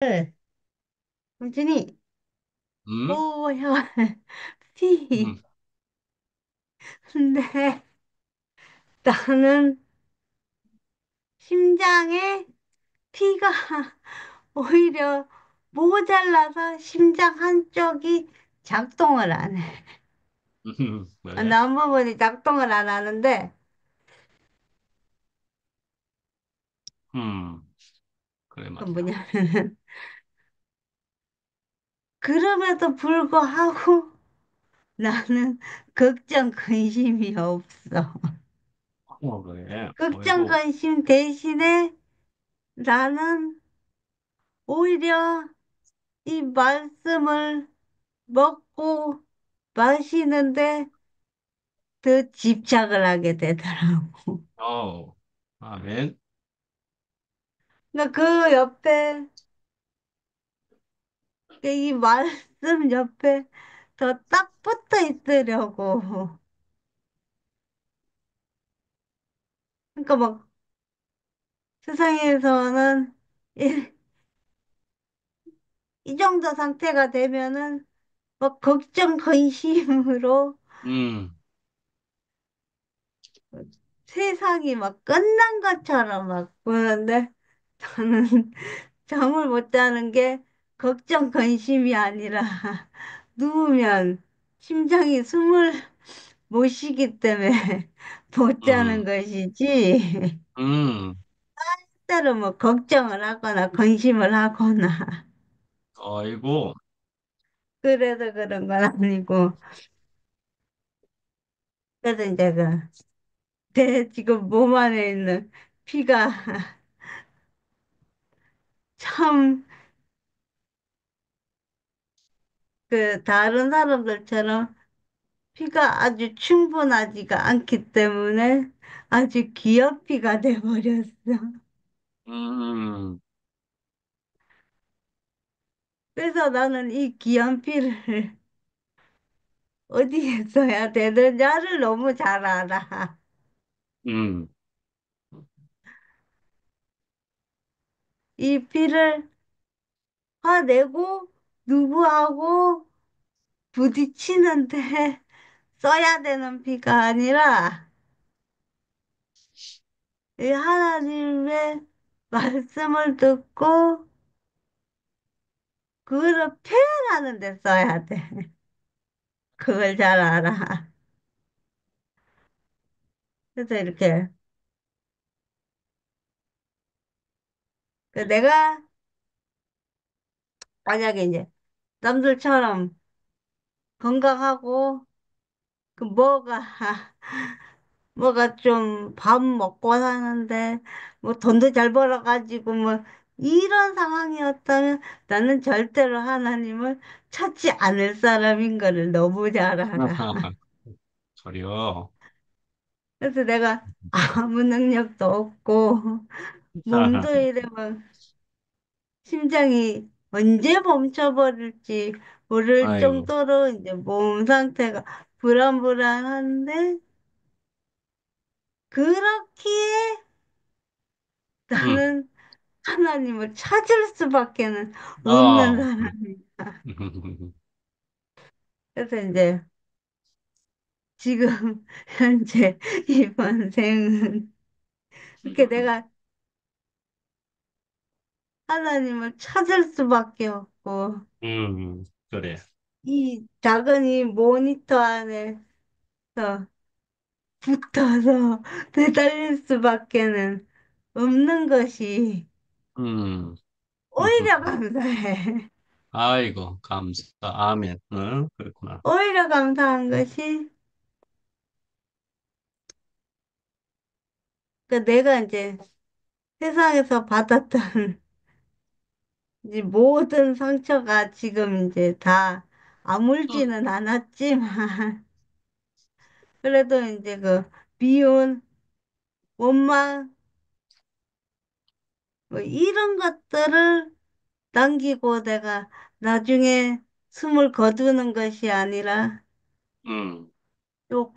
네, 은진이, 음? 야, 피. 음. 근데 나는 심장에 피가 오히려 모자라서 심장 한쪽이 작동을 안 해. 왜? 남 부분이 작동을 안 하는데, 음, 그래 그 말이야. 뭐냐면은, 그럼에도 불구하고 나는 걱정, 근심이 없어. 그래. 걱정, 어이구. 근심 대신에 나는 오히려 이 말씀을 먹고 마시는데 더 집착을 하게 되더라고. 어우, 아멘. 그러니까 그 옆에, 이 말씀 옆에 더 딱 붙어 있으려고. 그러니까 막 세상에서는 이, 이 정도 상태가 되면은 막 걱정, 근심으로 음, 세상이 막 끝난 것처럼 막 보는데 저는 잠을 못 자는 게 걱정, 근심이 아니라 누우면 심장이 숨을 못 쉬기 때문에 못 자는 음, 것이지. 음. 때로 뭐 걱정을 하거나 근심을 하거나 어이구. 그래서 그런 건 아니고. 그래서 이제 내 지금 몸 안에 있는 피가 참 다른 사람들처럼 피가 아주 충분하지가 않기 때문에 아주 기업피가 돼버렸어. 음, 그래서 나는 이 기연피를 어디에 써야 되느냐를 너무 잘 알아. 음, 이 피를 화내고 누구하고 부딪히는데 써야 되는 피가 아니라 이 하나님의 말씀을 듣고 그거를 표현하는 데 써야 돼. 그걸 잘 알아. 그래서 이렇게 내가 만약에 이제 남들처럼 건강하고 그 뭐가 좀 밥 먹고 사는데 뭐 돈도 잘 벌어가지고 뭐 이런 상황이었다면 나는 절대로 하나님을 찾지 않을 사람인 거를 너무 잘 알아. 저리요. 그래서 내가 아무 능력도 없고 몸도 이래 막 심장이 언제 멈춰버릴지 모를 아이고. 정도로 이제 몸 상태가 불안불안한데 그렇기에 음, 나는 하나님을 찾을 수밖에는 없는 어. 사람이야. 그래서 이제 지금 현재 이번 생은 이렇게 내가 하나님을 찾을 수밖에 없고 그래. 이 작은 이 모니터 안에서 붙어서 매달릴 수밖에는 없는 것이 음, 오히려 감사해. 아이고, 감사. 아멘. 응? 그렇구나. 오히려 감사한 것이 내가 이제 세상에서 받았던 이제 모든 상처가 지금 이제 다 아물지는 않았지만 그래도 이제 미운, 원망 뭐 이런 것들을 남기고 내가 나중에 숨을 거두는 것이 아니라 음, 요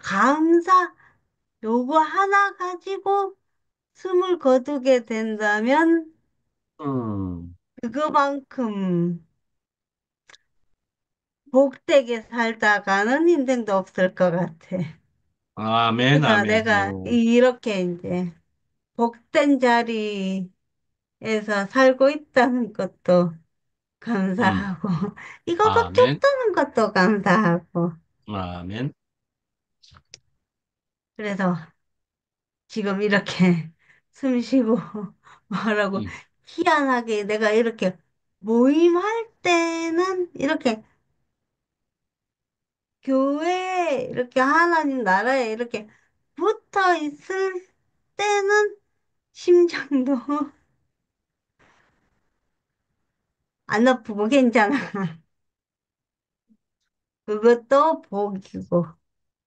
요거 하나 가지고 숨을 거두게 된다면 음. 그거만큼 복되게 살다가는 인생도 없을 것 같아. 아멘, 그래서 아멘. 내가 이렇게 이제 복된 자리에서 살고 있다는 것도 음, 감사하고, 이거밖에 아멘, 없다는 것도 감사하고, 아멘. 그래서 지금 이렇게 숨 쉬고 말하고, 음, 희한하게 내가 이렇게 모임할 때는 이렇게 교회에 이렇게 하나님 나라에 이렇게 붙어 있을 때는 심장도 안 아프고 괜찮아. 그것도 복이고.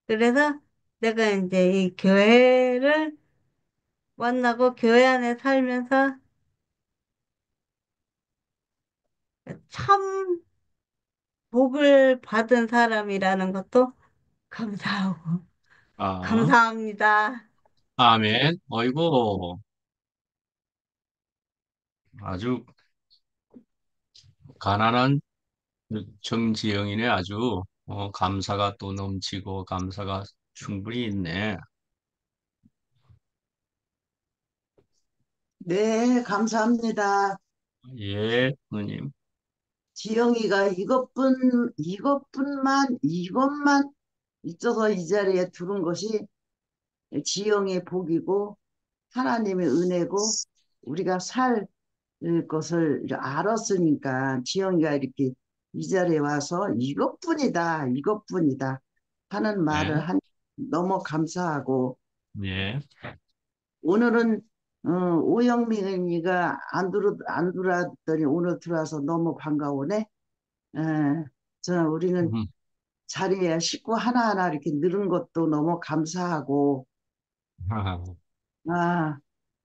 그래서 내가 이제 이 교회를 만나고 교회 안에 살면서 참 복을 받은 사람이라는 것도 감사하고. 아, 감사합니다. 아멘. 어이구, 아주 가난한 정지영이네. 아주 감사가 또 넘치고 감사가 충분히 있네. 네, 감사합니다. 예, 누님. 지영이가 이것만 있어서 이 자리에 두는 것이 지영의 복이고 하나님의 은혜고 우리가 살 것을 알았으니까 지영이가 이렇게 이 자리에 와서 이것뿐이다 하는 말을 예, 한 너무 감사하고 예. 오늘은 오영민이가 안 들어왔더니 오늘 들어와서 너무 반가우네. 에, 우리는 음, 자리에 식구 하나하나 이렇게 늘은 것도 너무 감사하고, 아, 아,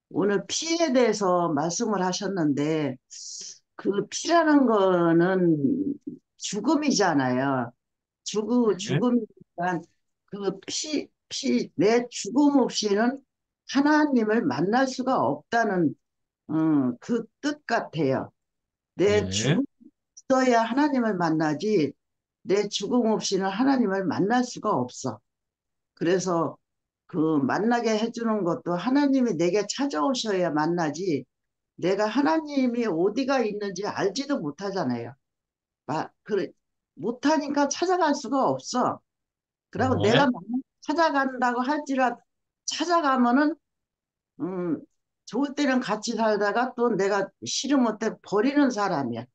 오늘 피에 대해서 말씀을 하셨는데, 그 피라는 거는 죽음이잖아요. 예, 죽음이니까 내 죽음 없이는 하나님을 만날 수가 없다는, 그 뜻 같아요. 내 예. 죽음 있어야 하나님을 만나지, 내 죽음 없이는 하나님을 만날 수가 없어. 그래서 그 만나게 해주는 것도 하나님이 내게 찾아오셔야 만나지, 내가 하나님이 어디가 있는지 알지도 못하잖아요. 그래, 못하니까 찾아갈 수가 없어. 그리고 내가 예. 찾아간다고 할지라도 찾아가면은, 음, 좋을 때는 같이 살다가 또 내가 싫으면 때 버리는 사람이야.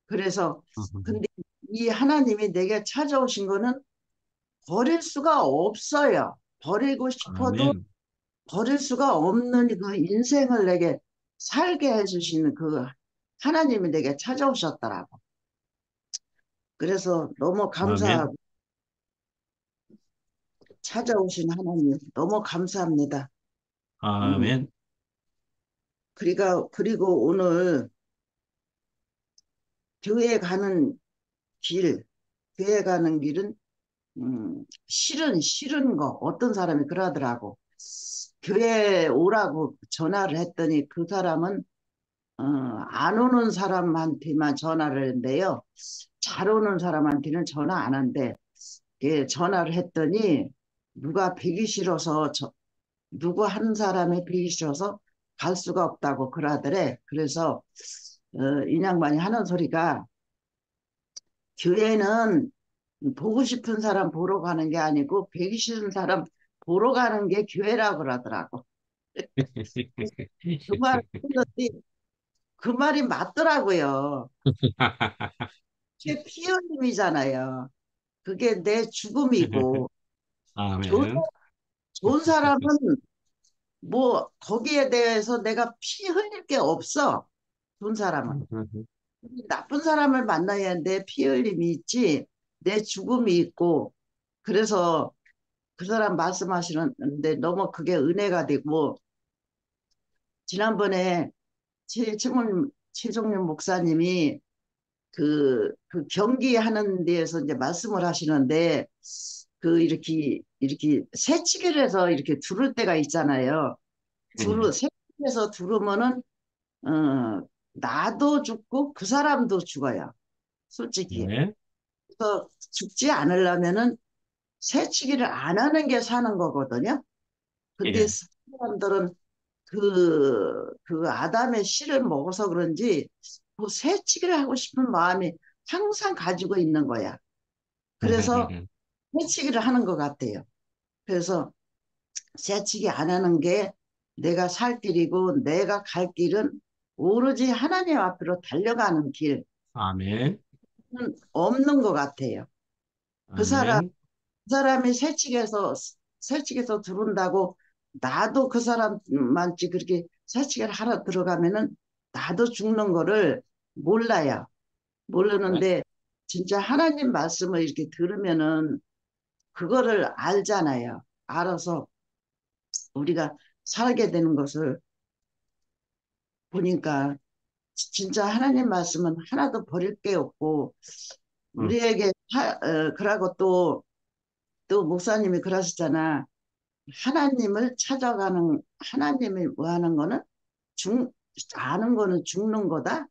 그래서, 근데 이 하나님이 내게 찾아오신 거는 버릴 수가 없어요. 버리고 싶어도 아멘, 버릴 수가 없는 그 인생을 내게 살게 해주시는 그 하나님이 내게 찾아오셨더라고. 그래서 너무 아멘, 감사하고 찾아오신 하나님 너무 감사합니다. 음, 아멘. 그리고 오늘 교회 가는 길, 교회 가는 길은 싫은 거 어떤 사람이 그러더라고. 교회 오라고 전화를 했더니 그 사람은 안 오는 사람한테만 전화를 했는데요. 잘 오는 사람한테는 전화 안 한대. 예, 전화를 했더니 누가 뵈기 싫어서 누구 한 사람이 뵈기 싫어서 갈 수가 없다고 그러더래. 그래서 이 양반이 하는 소리가 교회는 보고 싶은 사람 보러 가는 게 아니고 뵈기 싫은 사람 보러 가는 게 교회라고 그러더라고. 그 말을 했더니 그 말이 맞더라고요. 그게 피 흘림이잖아요. 그게 내 죽음이고 좋은, 아멘. 좋은 사람은 뭐 거기에 대해서 내가 피 흘릴 게 없어. 좋은 사람은. 나쁜 사람을 만나야 내 피 흘림이 있지 내 죽음이 있고 그래서 그 사람 말씀하시는데 너무 그게 은혜가 되고 지난번에 최종림 목사님이 그 경기하는 데에서 이제 말씀을 하시는데 이렇게 새치기를 해서 이렇게 두를 때가 있잖아요. 음, 새치기해서 두르면은 나도 죽고 그 사람도 죽어요. 솔직히. 네. 그래서 죽지 않으려면은 새치기를 안 하는 게 사는 거거든요. 근데 예. 사람들은 그 아담의 씨를 먹어서 그런지 그 새치기를 하고 싶은 마음이 항상 가지고 있는 거야. 그래서 새치기를 하는 것 같아요. 그래서 새치기 안 하는 게 내가 살 길이고 내가 갈 길은 오로지 하나님 앞으로 달려가는 길은 아멘. 없는 것 같아요. 그 사람, 아멘. 그 사람이 새치기에서 들어온다고 나도 그 사람만치 그렇게 새치기를 하러 들어가면은 나도 죽는 거를 몰라요. 모르는데 진짜 하나님 말씀을 이렇게 들으면은 그거를 알잖아요. 알아서 우리가 살게 되는 것을 보니까 진짜 하나님 말씀은 하나도 버릴 게 없고 음, 우리에게 그러고 또 목사님이 그러시잖아. 하나님을 찾아가는 하나님이 뭐 하는 거는 아는 거는 죽는 거다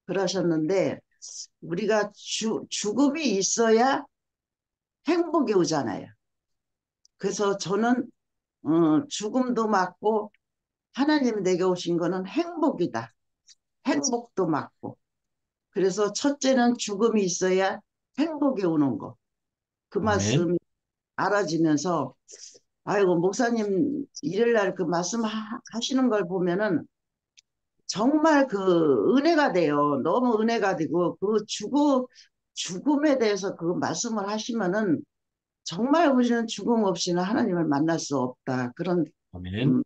그러셨는데 우리가 죽음이 있어야 행복이 오잖아요. 그래서 저는 죽음도 맞고 하나님이 내게 오신 거는 행복이다. 행복도 맞고. 그래서 첫째는 죽음이 있어야 행복이 오는 거. 그 아멘. 말씀 알아지면서 아이고 목사님 일요일 날 그 말씀 하시는 걸 보면은 정말 그 은혜가 돼요. 너무 은혜가 되고 그 죽음에 대해서 그 말씀을 하시면은 정말 우리는 죽음 없이는 하나님을 만날 수 없다. 그런 아멘. 음,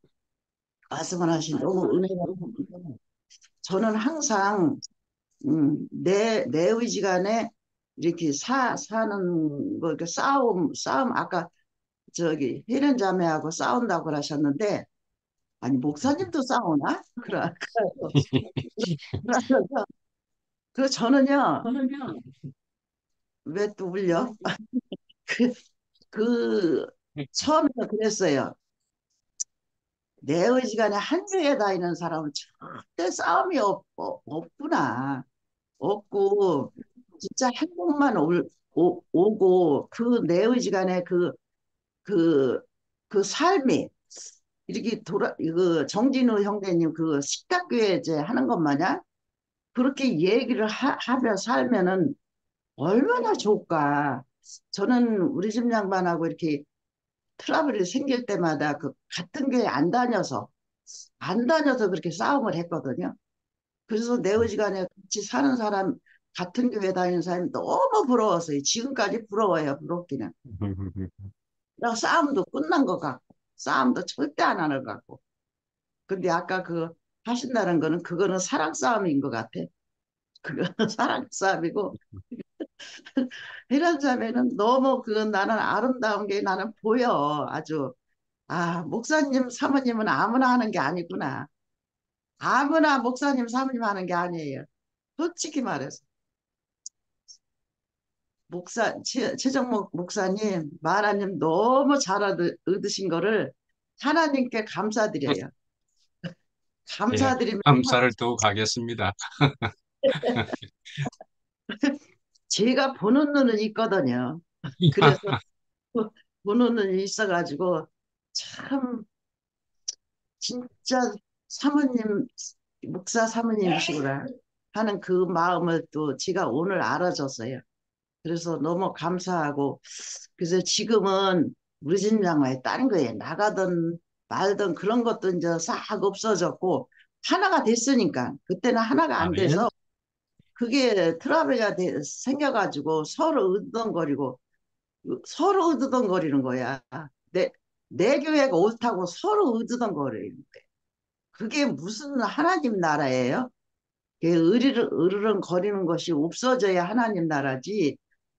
말씀을 하신 너무 은혜가 되고 저는 항상 내 의지간에 이렇게 사는 거, 이렇게 싸움, 아까 저기 혜련 자매하고 싸운다고 하셨는데, 아니, 목사님도 싸우나? 그러면서, 그 저는요, 왜 또 울려? 그, 그, 처음에 그랬어요. 내 의지간에 한중에 다니는 사람은 절대 싸움이 없구나. 없고, 진짜 행복만 오고, 그 내 의지간에 그, 그 삶이 이렇게 그 정진우 형제님 그 식탁교회 이제 하는 것 마냥 그렇게 얘기를 하며 살면은 얼마나 좋을까. 저는 우리 집 양반하고 이렇게 트러블이 생길 때마다 그 같은 교회 안 다녀서 그렇게 싸움을 했거든요. 그래서 내 의지간에 같이 사는 사람, 같은 교회 다니는 사람이 너무 부러웠어요. 지금까지 부러워요, 부럽기는. 그래서 싸움도 끝난 것 같고, 싸움도 절대 안 하는 것 같고. 근데 아까 그 하신다는 거는 그거는 사랑 싸움인 것 같아. 그거는 사랑 싸움이고 이런 자매는 너무 그 나는 아름다운 게 나는 보여. 아주 아 목사님 사모님은 아무나 하는 게 아니구나. 아무나 목사님 사모님 하는 게 아니에요. 솔직히 말해서 최정목 목사님 마라님 너무 잘 얻으신 거를 하나님께 감사드려요. 예, 감사드리면서 감사를 더욱 하겠습니다. 제가 보는 눈은 있거든요. 그래서 보는 눈이 있어가지고 참 진짜 사모님 목사 사모님이시구나 하는 그 마음을 또 제가 오늘 알아줬어요. 그래서 너무 감사하고 그래서 지금은 우리 집 양말에 다른 거에 나가든 말든 그런 것도 이제 싹 없어졌고 하나가 됐으니까 그때는 하나가 안 아멘. 돼서 그게 트러블이 생겨가지고 서로 으드덩거리는 거야. 내 교회가 옳다고 서로 으드덩거리는 거야. 그게 무슨 하나님 나라예요? 으르렁 거리는 것이 없어져야 하나님 나라지.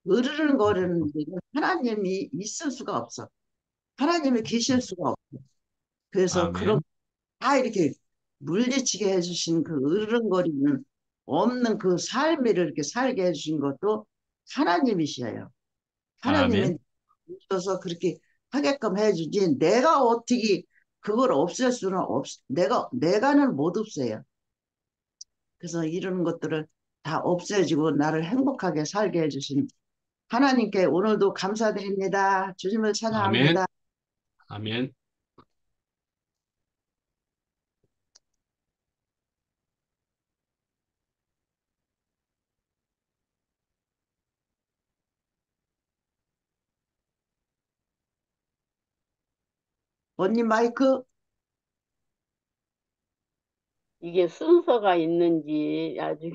으르렁 거리는 데는 하나님이 있을 수가 없어. 하나님이 계실 수가 없어. 그래서 그런 아멘. 다 이렇게 물리치게 해주신 그 으르렁거리는 없는 그 삶을 이렇게 살게 해주신 것도 하나님이셔요. 하나님이 아멘. 있어서 그렇게 하게끔 해주지 내가 어떻게 그걸 없앨 수는 내가는 못 없애요. 그래서 이런 것들을 다 없애지고 나를 행복하게 살게 해주신 하나님께 오늘도 감사드립니다. 주님을 아멘. 찬양합니다. 아멘. 언니 마이크. 이게 순서가 있는지 아주.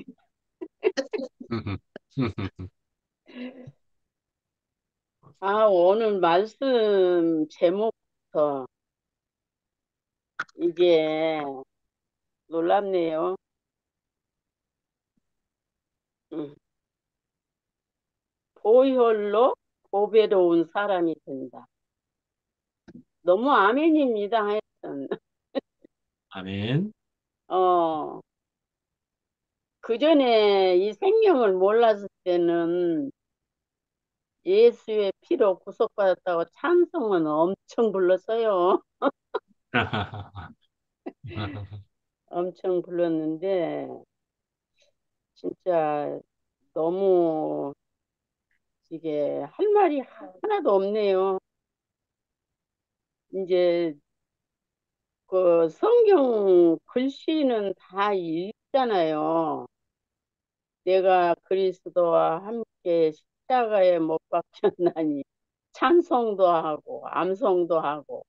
오늘 말씀 제목부터 이게 놀랍네요. 음, 보혈로 보배로운 사람이 된다. 너무 아멘입니다. 하여튼. 아멘. 어, 그 전에 이 생명을 몰랐을 때는 예수의 피로 구속받았다고 찬송은 엄청 불렀어요. 엄청 불렀는데, 진짜 너무 이게 할 말이 하나도 없네요. 이제 그 성경 글씨는 다 읽잖아요. 내가 그리스도와 함께 십자가에 못 박혔나니 찬송도 하고 암송도 하고.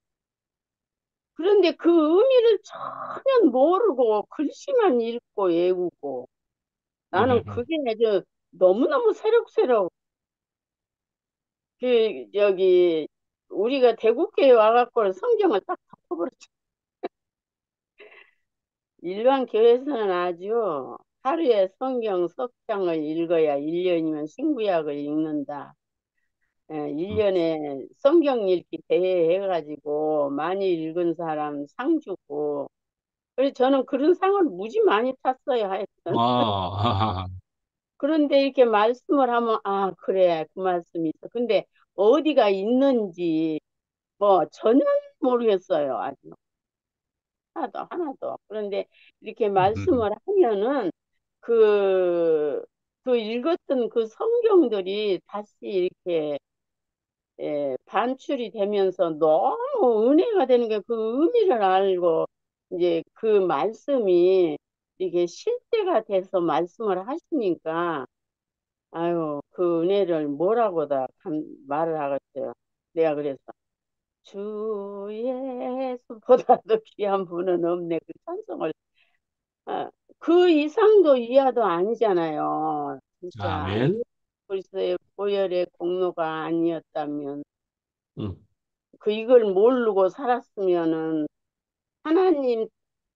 그런데 그 의미를 전혀 모르고 글씨만 읽고 외우고 나는 그게 아주 너무너무 새록새록. 여기 우리가 대국교에 와갖고 성경을 딱 덮어버렸죠. 일반 교회에서는 아주 하루에 성경 석 장을 읽어야 1년이면 신구약을 읽는다. 1년에 성경 읽기 대회 해가지고 많이 읽은 사람 상 주고. 그래서 저는 그런 상을 무지 많이 탔어요. 하여튼. 와, 그런데 이렇게 말씀을 하면, 아, 그래, 그 말씀이 있어. 근데 어디가 있는지 뭐 전혀 모르겠어요. 아주 하나도. 그런데 이렇게 말씀을 하면은 그, 그 읽었던 그 성경들이 다시 이렇게 반출이 되면서 너무 은혜가 되는 게 그 의미를 알고 이제 그 말씀이 이게 실제가 돼서 말씀을 하시니까 아유 그 은혜를 뭐라고 다 말을 하겠어요. 내가 그래서 주 예수보다도 귀한 분은 없네 그 찬송을. 아, 그 이상도 이하도 아니잖아요. 진짜 아멘. 그리스도의 보혈의 공로가 아니었다면 음, 그 이걸 모르고 살았으면은 하나님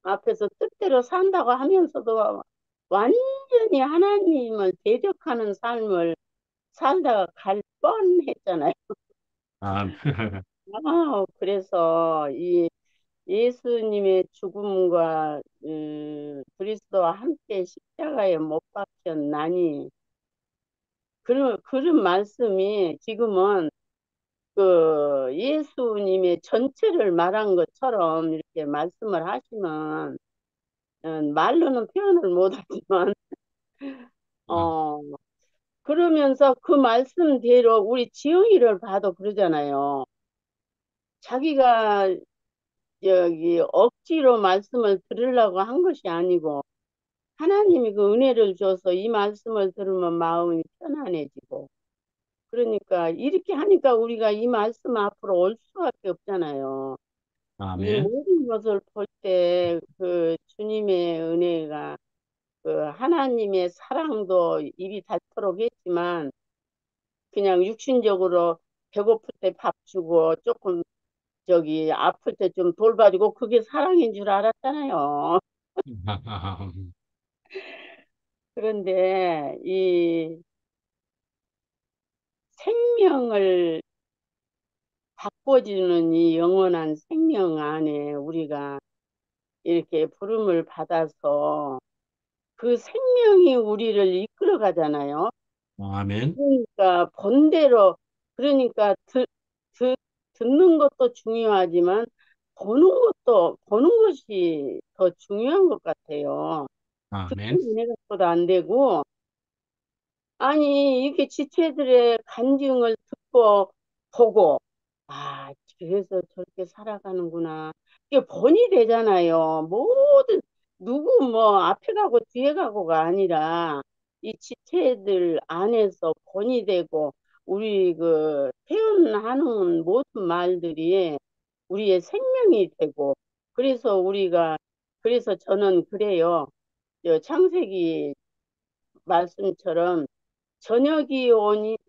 앞에서 뜻대로 산다고 하면서도 완전히 하나님을 대적하는 삶을 살다가 갈 뻔했잖아요. 아멘. 그래서 이 예수님의 죽음과 그리스도와 함께 십자가에 못 박혔나니 그런 말씀이 지금은 그 예수님의 전체를 말한 것처럼 이렇게 말씀을 하시면 말로는 표현을 못하지만 어 그러면서 그 말씀대로 우리 지영이를 봐도 그러잖아요. 자기가 여기 억지로 말씀을 들으려고 한 것이 아니고 하나님이 그 은혜를 줘서 이 말씀을 들으면 마음이 편안해지고 그러니까 이렇게 하니까 우리가 이 말씀 앞으로 올 수밖에 없잖아요. 이 아멘. 모든 것을 볼 때 그 주님의 은혜가 그 하나님의 사랑도 입이 닳도록 했지만 그냥 육신적으로 배고플 때 밥 주고 조금 저기 아플 때 좀 돌봐주고 그게 사랑인 줄 알았잖아요. 그런데 이 생명을 바꿔주는 이 영원한 생명 안에 우리가 이렇게 부름을 받아서 그 생명이 우리를 이끌어 가잖아요. 아멘. 그러니까 본대로 그러니까 듣, 듣는 것도 중요하지만 보는 것이 더 중요한 것 같아요. 아멘. 은혜 갖고도 안 되고, 아니, 이게 지체들의 간증을 듣고 보고, 아, 그래서 저렇게 살아가는구나. 이게 본이 되잖아요. 누구 뭐 앞에 가고 뒤에 가고가 아니라 이 지체들 안에서 본이 되고, 우리 그 표현하는 모든 말들이 우리의 생명이 되고, 그래서 저는 그래요. 저 창세기 말씀처럼 저녁이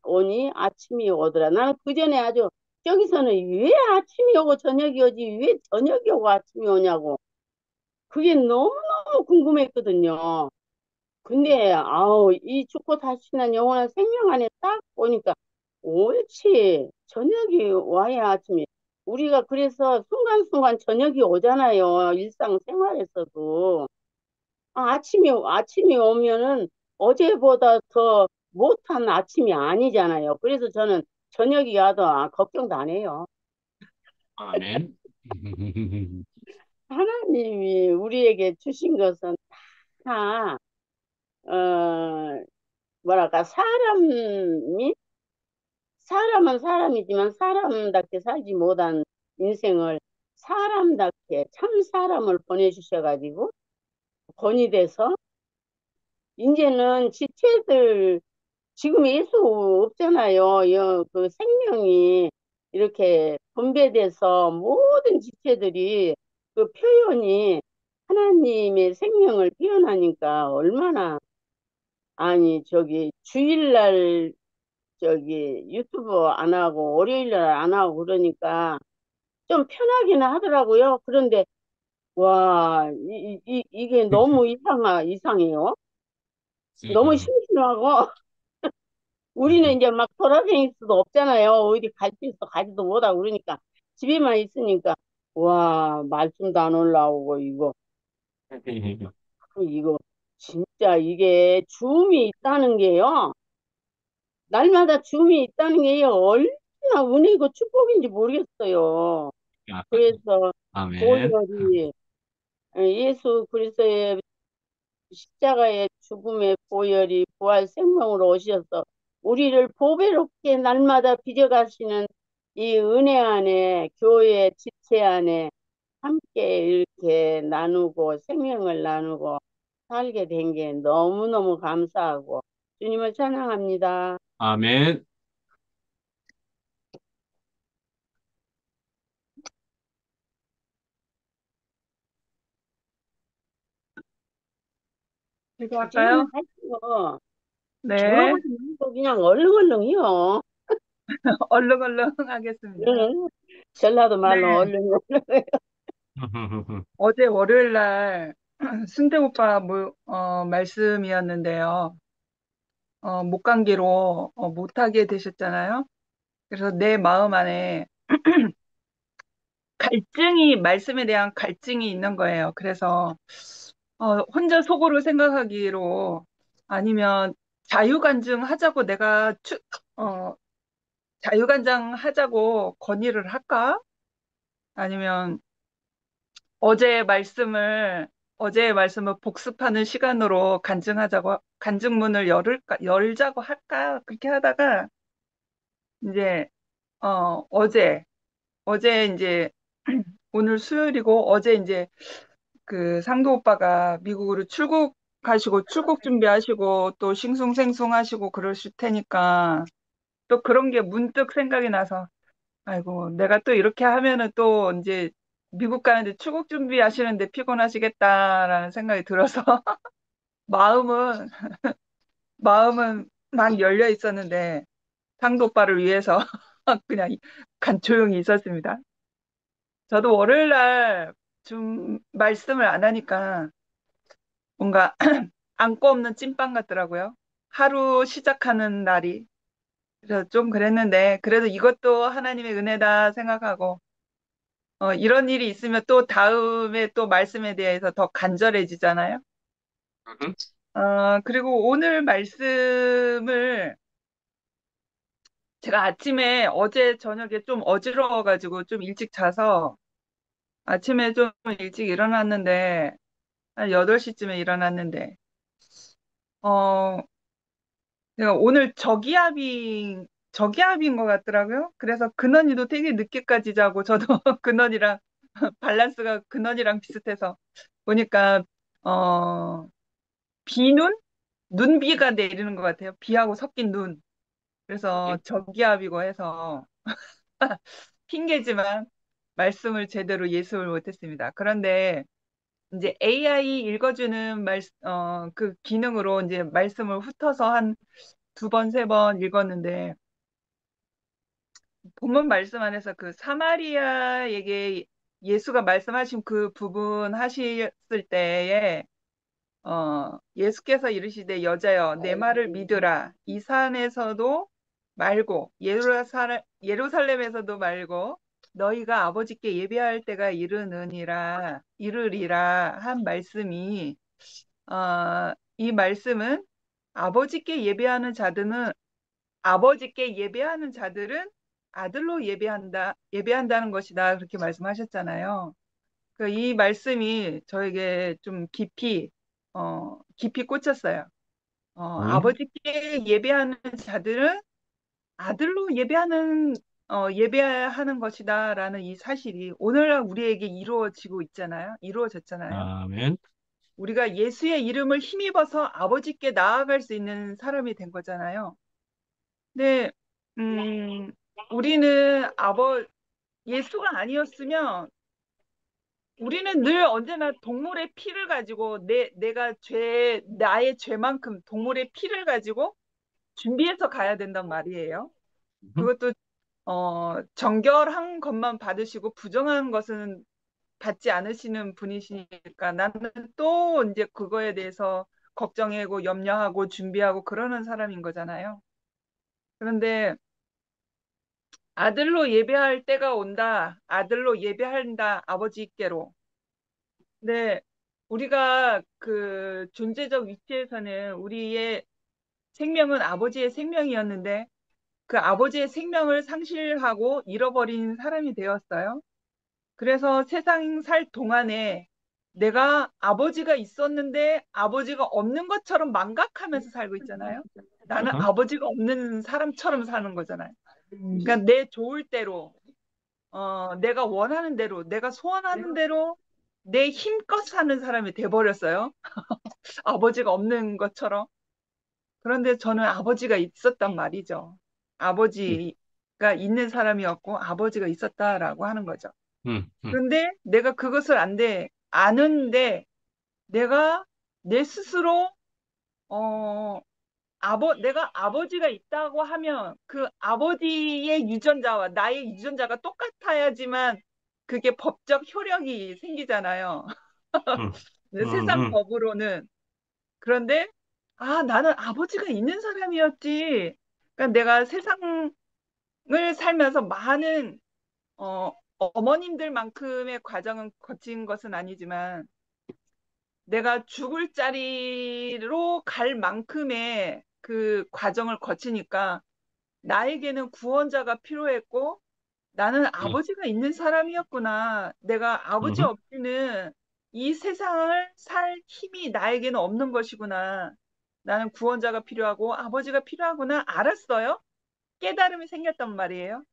오니 아침이 오더라. 나는 그 전에 아주 저기서는 왜 아침이 오고 저녁이 오지 왜 저녁이 오고 아침이 오냐고 그게 너무너무 궁금했거든요. 근데 아우 이 죽고 다시 난 영원한 생명 안에 딱 보니까 옳지 저녁이 와야 아침이 우리가 그래서 순간순간 저녁이 오잖아요. 일상생활에서도. 아침이 오면은 어제보다 더 못한 아침이 아니잖아요. 그래서 저는 저녁이 와도 걱정도 안 해요. 아멘. 하나님이 우리에게 주신 것은 다, 어, 뭐랄까, 사람은 사람이지만 사람답게 살지 못한 인생을 사람답게 참 사람을 보내주셔가지고 본이 돼서 이제는 지체들 지금 예수 없잖아요. 그 생명이 이렇게 분배돼서 모든 지체들이 그 표현이 하나님의 생명을 표현하니까 얼마나 아니 저기 주일날 저기 유튜브 안 하고 월요일날 안 하고 그러니까 좀 편하기는 하더라고요. 그런데 와 이게 너무 이상해요. 너무 심심하고 우리는 이제 막 돌아다닐 수도 없잖아요. 어디 갈 수 있어 가지도 못하고 그러니까 집에만 있으니까 와 말씀도 안 올라오고 이거 진짜 이게 줌이 있다는 게요. 날마다 줌이 있다는 게요. 얼마나 은혜고 축복인지 모르겠어요. 그래서 아멘. 보혈이 예수 그리스도의 십자가의 죽음의 보혈이 부활 생명으로 오셔서 우리를 보배롭게 날마다 빚어가시는 이 은혜 안에 교회 지체 안에 함께 이렇게 나누고 생명을 나누고 살게 된 게 너무너무 감사하고 주님을 찬양합니다. 아멘. 주님을 기도할까요? 하시고 네, 졸업하지 말고 그냥 얼른얼른이요. 얼른 하겠습니다. 응. 전라도 말로 네, 얼른얼른. 어제 월요일 날 순대 오빠 말씀이었는데요. 목감기로 못하게 되셨잖아요. 그래서 내 마음 안에 말씀에 대한 갈증이 있는 거예요. 그래서 혼자 속으로 생각하기로 아니면 자유간증 하자고 어, 자유간증 하자고 건의를 할까? 아니면 어제의 말씀을, 어제의 말씀을 복습하는 시간으로 간증문을 열자고 할까? 그렇게 하다가, 이제, 어제 이제, 오늘 수요일이고, 어제 이제 그 상도 오빠가 미국으로 출국하시고, 출국 준비하시고, 또 싱숭생숭 하시고 그러실 테니까, 또 그런 게 문득 생각이 나서, 아이고, 내가 또 이렇게 하면은 또 이제 미국 가는데 출국 준비하시는데 피곤하시겠다라는 생각이 들어서 마음은, 마음은 막 열려 있었는데 상도 오빠를 위해서 그냥 조용히 있었습니다. 저도 월요일 날 좀 말씀을 안 하니까 뭔가 안고 없는 찐빵 같더라고요. 하루 시작하는 날이. 그래서 좀 그랬는데 그래도 이것도 하나님의 은혜다 생각하고 이런 일이 있으면 또 다음에 또 말씀에 대해서 더 간절해지잖아요. 그리고 오늘 말씀을 제가 아침에 어제 저녁에 좀 어지러워가지고 좀 일찍 자서 아침에 좀 일찍 일어났는데 한 8시쯤에 일어났는데, 어, 내가 오늘 저기압인 것 같더라고요. 그래서 근원이도 되게 늦게까지 자고, 저도 근원이랑, 밸런스가 근원이랑 비슷해서 보니까, 어, 비눈? 눈비가 내리는 것 같아요. 비하고 섞인 눈. 그래서 저기압이고 해서, 핑계지만 말씀을 제대로 예습을 못했습니다. 그런데 이제 AI 읽어주는 그 기능으로 이제 말씀을 훑어서 한 2번, 3번 읽었는데, 본문 말씀 안에서 그 사마리아에게 예수가 말씀하신 그 부분 하셨을 때에, 예수께서 이르시되 여자여 내 말을 믿으라. 이 산에서도 말고 예루살렘에서도 말고 너희가 아버지께 예배할 때가 이르리라 한 말씀이, 이 말씀은 아버지께 예배하는 자들은 아들로 예배한다는 것이다. 그렇게 말씀하셨잖아요. 이 말씀이 저에게 좀 깊이 꽂혔어요. 응? 아버지께 예배하는 자들은 아들로 예배하는 것이다라는 이 사실이 오늘날 우리에게 이루어졌잖아요. 아멘. 우리가 예수의 이름을 힘입어서 아버지께 나아갈 수 있는 사람이 된 거잖아요. 근데, 우리는 예수가 아니었으면 우리는 늘 언제나 동물의 피를 가지고 나의 죄만큼 동물의 피를 가지고 준비해서 가야 된단 말이에요. 응? 그것도 정결한 것만 받으시고 부정한 것은 받지 않으시는 분이시니까 나는 또 이제 그거에 대해서 걱정하고 염려하고 준비하고 그러는 사람인 거잖아요. 그런데 아들로 예배할 때가 온다. 아들로 예배한다. 아버지께로. 네, 우리가 그 존재적 위치에서는 우리의 생명은 아버지의 생명이었는데 그 아버지의 생명을 상실하고 잃어버린 사람이 되었어요. 그래서 세상 살 동안에 내가 아버지가 있었는데 아버지가 없는 것처럼 망각하면서 살고 있잖아요. 나는 어허. 아버지가 없는 사람처럼 사는 거잖아요. 그러니까 내 좋을 대로, 내가 원하는 대로, 내가 소원하는 대로 내 힘껏 사는 사람이 돼버렸어요. 아버지가 없는 것처럼. 그런데 저는 아버지가 있었단 말이죠. 응, 아버지가 있는 사람이었고 아버지가 있었다라고 하는 거죠. 응, 응, 그런데 내가 그것을 아는데 내가 내 스스로 어, 내가 아버지가 있다고 하면 그 아버지의 유전자와 나의 유전자가 똑같아야지만 그게 법적 효력이 생기잖아요. 응, 응, 세상 응, 법으로는. 그런데, 나는 아버지가 있는 사람이었지. 그러니까 내가 세상을 살면서 많은, 어머님들만큼의 과정은 거친 것은 아니지만, 내가 죽을 자리로 갈 만큼의 그 과정을 거치니까, 나에게는 구원자가 필요했고, 나는 응, 아버지가 있는 사람이었구나. 내가 아버지 응, 없이는 이 세상을 살 힘이 나에게는 없는 것이구나. 나는 구원자가 필요하고 아버지가 필요하구나. 알았어요. 깨달음이 생겼단 말이에요.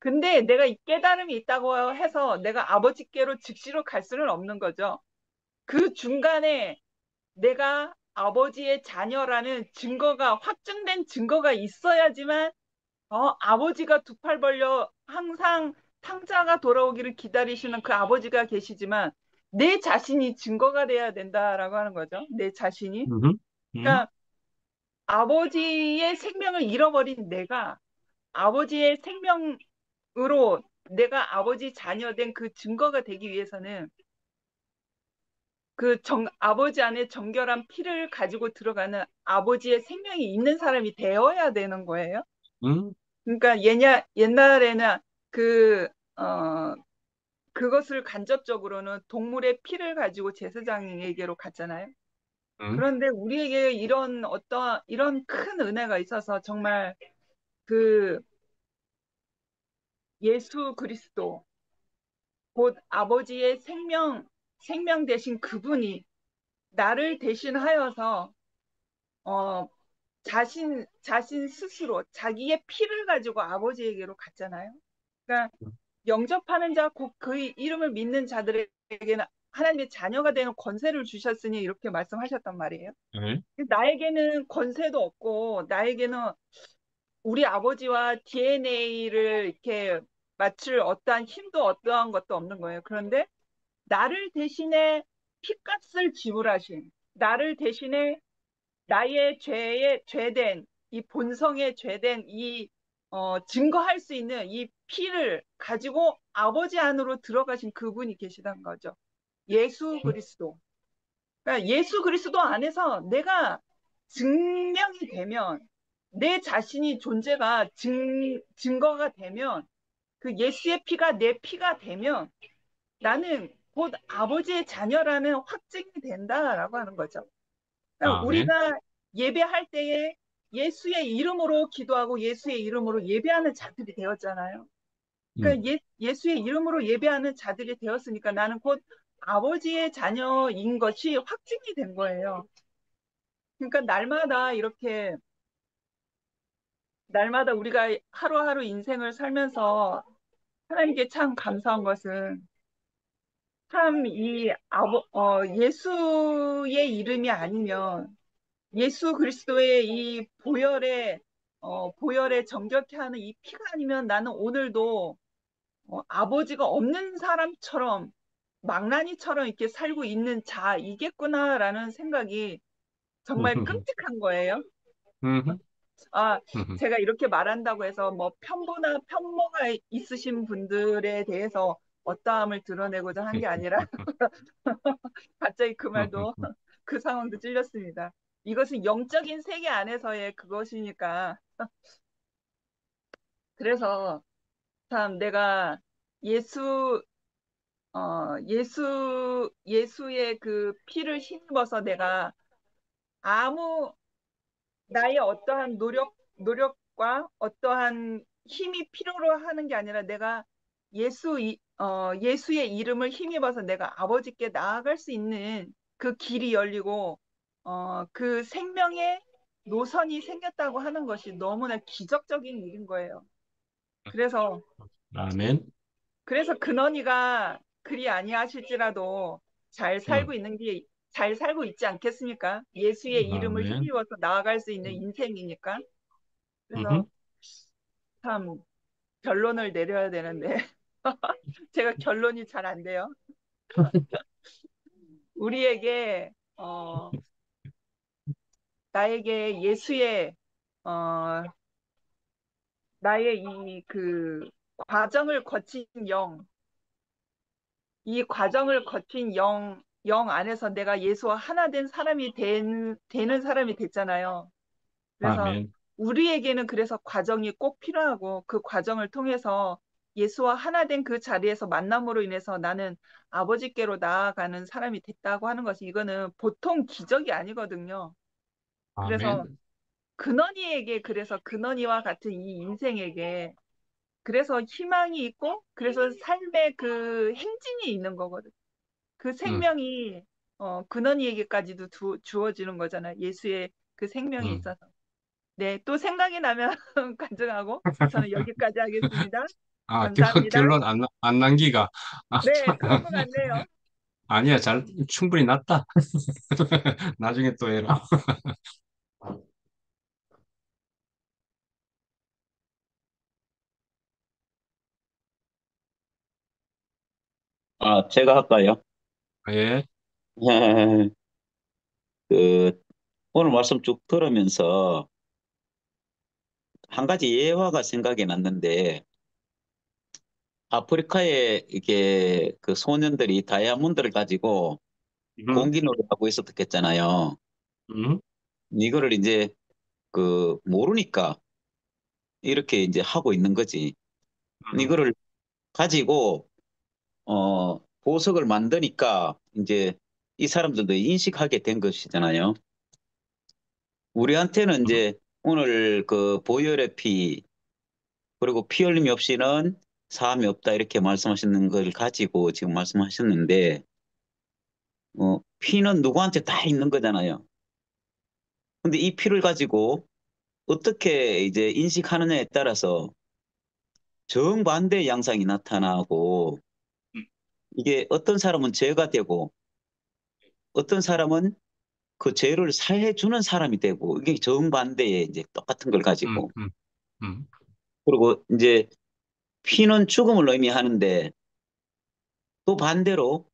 근데 내가 이 깨달음이 있다고 해서 내가 아버지께로 즉시로 갈 수는 없는 거죠. 그 중간에 내가 아버지의 자녀라는 증거가, 확증된 증거가 있어야지만 아버지가 두 팔 벌려 항상 탕자가 돌아오기를 기다리시는 그 아버지가 계시지만 내 자신이 증거가 돼야 된다라고 하는 거죠. 내 자신이. 응, 응, 그러니까 아버지의 생명을 잃어버린 내가 아버지의 생명으로 내가 아버지 자녀된 그 증거가 되기 위해서는 아버지 안에 정결한 피를 가지고 들어가는 아버지의 생명이 있는 사람이 되어야 되는 거예요. 응, 그러니까 옛날에는 그, 어, 그것을 간접적으로는 동물의 피를 가지고 제사장에게로 갔잖아요. 응, 그런데 우리에게 이런 큰 은혜가 있어서 정말 그 예수 그리스도, 곧 아버지의 생명 대신 그분이 나를 대신하여서 어, 자신 스스로 자기의 피를 가지고 아버지에게로 갔잖아요. 그러니까 영접하는 자, 곧 그의 이름을 믿는 자들에게는 하나님의 자녀가 되는 권세를 주셨으니 이렇게 말씀하셨단 말이에요. 네. 나에게는 권세도 없고 나에게는 우리 아버지와 DNA를 이렇게 맞출 어떠한 힘도 어떠한 것도 없는 거예요. 그런데 나를 대신에 피값을 지불하신, 나를 대신에 나의 죄에 죄된 이 본성에 죄된 이 증거할 수 있는 이 피를 가지고 아버지 안으로 들어가신 그분이 계시다는 거죠. 예수 그리스도. 그러니까 예수 그리스도 안에서 내가 증명이 되면 내 자신이 존재가 증거가 되면 그 예수의 피가 내 피가 되면 나는 곧 아버지의 자녀라는 확증이 된다라고 하는 거죠. 그러니까 아멘. 우리가 예배할 때에 예수의 이름으로 기도하고 예수의 이름으로 예배하는 자들이 되었잖아요. 음. 그러니까 예수의 이름으로 예배하는 자들이 되었으니까 나는 곧 아버지의 자녀인 것이 확증이 된 거예요. 그러니까 날마다 우리가 하루하루 인생을 살면서 하나님께 참 감사한 것은 참 예수의 이름이 아니면 예수 그리스도의 이 보혈에 정결케 하는 이 피가 아니면 나는 오늘도 아버지가 없는 사람처럼 망나니처럼 이렇게 살고 있는 자이겠구나라는 생각이 정말 끔찍한 거예요. 음. 아, 음. 제가 이렇게 말한다고 해서 뭐 편모가 있으신 분들에 대해서 어떠함을 드러내고자 한 게 아니라 갑자기 그 말도 그 상황도 찔렸습니다. 이것은 영적인 세계 안에서의 그것이니까. 그래서 참 내가 예수, 예수의 그 피를 힘입어서 내가 아무 나의 어떠한 노력과 어떠한 힘이 필요로 하는 게 아니라 내가 예수의 이름을 힘입어서 내가 아버지께 나아갈 수 있는 그 길이 열리고, 그 생명의 노선이 생겼다고 하는 것이 너무나 기적적인 일인 거예요. 그래서, 아멘. 그래서 근원이가 그리 아니하실지라도 잘 살고 음. 있는 게, 잘 살고 있지 않겠습니까? 예수의 이름을 아멘. 힘입어서 나아갈 수 있는 인생이니까. 그래서 음. 참 결론을 내려야 되는데 제가 결론이 잘 안 돼요. 우리에게 나에게 예수의 어, 나의 이 그 과정을 거친 이 과정을 거친 영 안에서 내가 예수와 하나 된 사람이 되는 사람이 됐잖아요. 그래서 아멘. 우리에게는 그래서 과정이 꼭 필요하고 그 과정을 통해서 예수와 하나 된 그 자리에서 만남으로 인해서 나는 아버지께로 나아가는 사람이 됐다고 하는 것이 이거는 보통 기적이 아니거든요. 그래서 아멘. 그래서 근원이와 같은 이 인생에게 그래서 희망이 있고 그래서 삶의 그 행진이 있는 거거든. 그 음. 생명이 근원이에게까지도 주어지는 거잖아요. 예수의 그 생명이 음. 있어서. 네, 또 생각이 나면 간증하고 저는 여기까지 하겠습니다. 아, 감사합니다. 결론 안 남기가. 아, 네, 그런 것 같네요. 아니야, 충분히 났다. 나중에 또 해라. 아, 제가 할까요? 예. 그, 오늘 말씀 쭉 들으면서 한 가지 예화가 생각이 났는데, 아프리카에 이게 그 소년들이 다이아몬드를 가지고 음. 공기놀이 하고 있었겠잖아요. 음. 이거를 이제 모르니까 이렇게 이제 하고 있는 거지. 음. 이거를 가지고, 보석을 만드니까 이제 이 사람들도 인식하게 된 것이잖아요. 우리한테는 이제 오늘 그 보혈의 피, 그리고 피 흘림이 없이는 사함이 없다 이렇게 말씀하시는 걸 가지고 지금 말씀하셨는데 피는 누구한테 다 있는 거잖아요. 근데 이 피를 가지고 어떻게 이제 인식하느냐에 따라서 정반대의 양상이 나타나고 이게 어떤 사람은 죄가 되고 어떤 사람은 그 죄를 사해 주는 사람이 되고 이게 정반대의 이제 똑같은 걸 음, 가지고 음, 음, 그리고 이제 피는 죽음을 의미하는데 또 반대로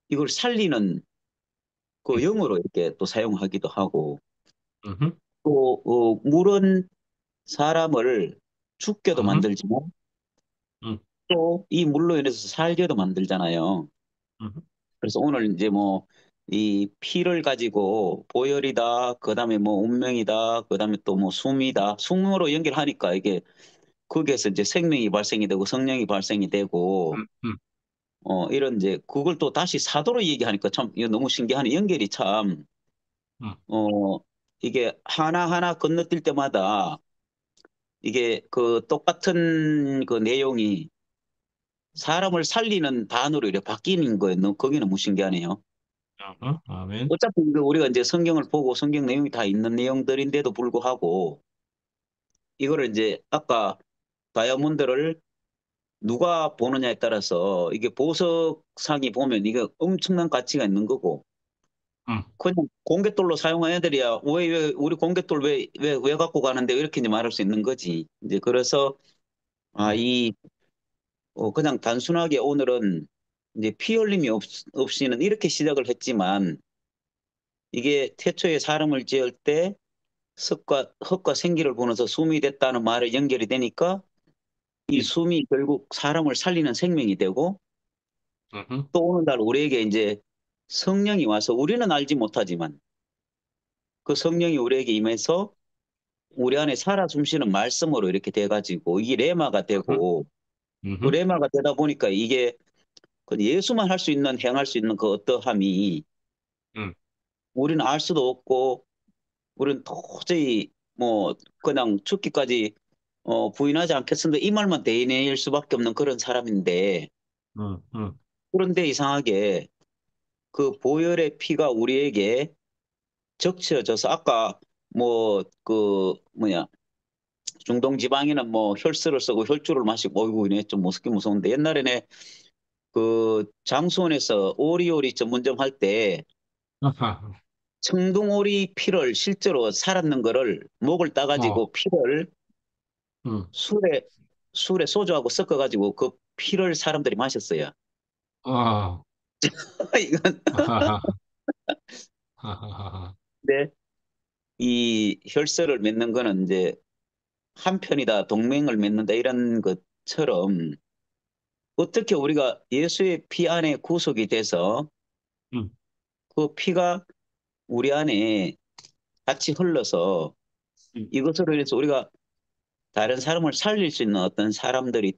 이걸 살리는 그 영어로 이렇게 또 사용하기도 하고 음, 또 물은 사람을 죽게도 음, 만들지만 음, 또 이 물로 인해서 살게도 만들잖아요. 음, 그래서 오늘 이제 뭐 이 피를 가지고 보혈이다, 그다음에 뭐 운명이다, 그다음에 또 뭐 숨이다, 숨으로 연결하니까 이게 거기에서 이제 생명이 발생이 되고 성령이 발생이 되고 음, 이런 이제 그걸 또 다시 사도로 얘기하니까 참 이거 너무 신기하네. 연결이 참 음, 어, 이게 하나하나 건너뛸 때마다 이게 그 똑같은 그 내용이 사람을 살리는 단어로 이렇게 바뀌는 거예요. 거기 너무 신기하네요. 아멘. 어차피 이거 우리가 이제 성경을 보고 성경 내용이 다 있는 내용들인데도 불구하고 이거를 이제 아까 다이아몬드를 누가 보느냐에 따라서 이게 보석상이 보면 이게 엄청난 가치가 있는 거고 음, 그냥 공갯돌로 사용한 애들이야 왜 우리 공갯돌 왜 갖고 가는데 이렇게 이제 말할 수 있는 거지. 이제 그래서 음, 이 그냥 단순하게 오늘은 이제 피 흘림이 없이는 이렇게 시작을 했지만 이게 태초에 사람을 지을 때 흙과 생기를 부어서 숨이 됐다는 말에 연결이 되니까 이 숨이 결국 사람을 살리는 생명이 되고 음, 또 오늘날 우리에게 이제 성령이 와서 우리는 알지 못하지만 그 성령이 우리에게 임해서 우리 안에 살아 숨쉬는 말씀으로 이렇게 돼가지고 이게 레마가 음, 되고 그 음, 레마가 되다 보니까 이게 그 예수만 할 수 있는 행할 수 있는 그 어떠함이 음, 우리는 알 수도 없고 우리는 도저히 뭐 그냥 죽기까지 부인하지 않겠습니다. 이 말만 대인해일 수밖에 없는 그런 사람인데 음, 음, 그런데 이상하게 그 보혈의 피가 우리에게 적셔져서 아까 뭐 그 뭐냐 중동 지방에는 뭐 혈서를 쓰고 혈주를 마시고 어이구 이네 좀 무섭게 무서운데 옛날에는 그 장수원에서 오리오리 전문점 할 때 아하, 청둥오리 피를 실제로 살았는 거를 목을 어, 따가지고 피를 음, 술에 소주하고 섞어가지고 그 피를 사람들이 마셨어요. 어, 이건 아하하, 아하하, 근데 이 혈서를 맺는 거는 이제 한편이다 동맹을 맺는다 이런 것처럼 어떻게 우리가 예수의 피 안에 구속이 돼서 음, 그 피가 우리 안에 같이 흘러서 음, 이것으로 인해서 우리가 다른 사람을 살릴 수 있는 어떤 사람들이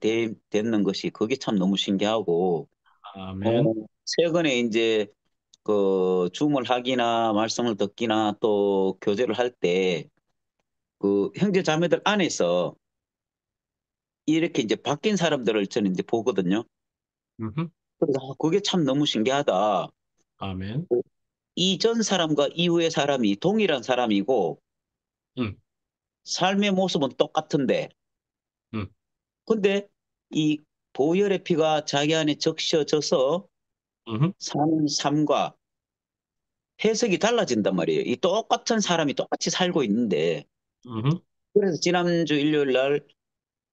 되는 것이 그게 참 너무 신기하고 어, 아멘. 최근에 이제 그 주물하기나 말씀을 듣기나 또 교제를 할 때 그 형제 자매들 안에서 이렇게 이제 바뀐 사람들을 저는 이제 보거든요. 음, 그래서 그게 참 너무 신기하다. 아멘. 이전 사람과 이후의 사람이 동일한 사람이고 음, 삶의 모습은 똑같은데 음, 근데 이 보혈의 피가 자기 안에 적셔져서 음, 사는 삶과 해석이 달라진단 말이에요. 이 똑같은 사람이 똑같이 살고 있는데 음, 그래서 지난주 일요일 날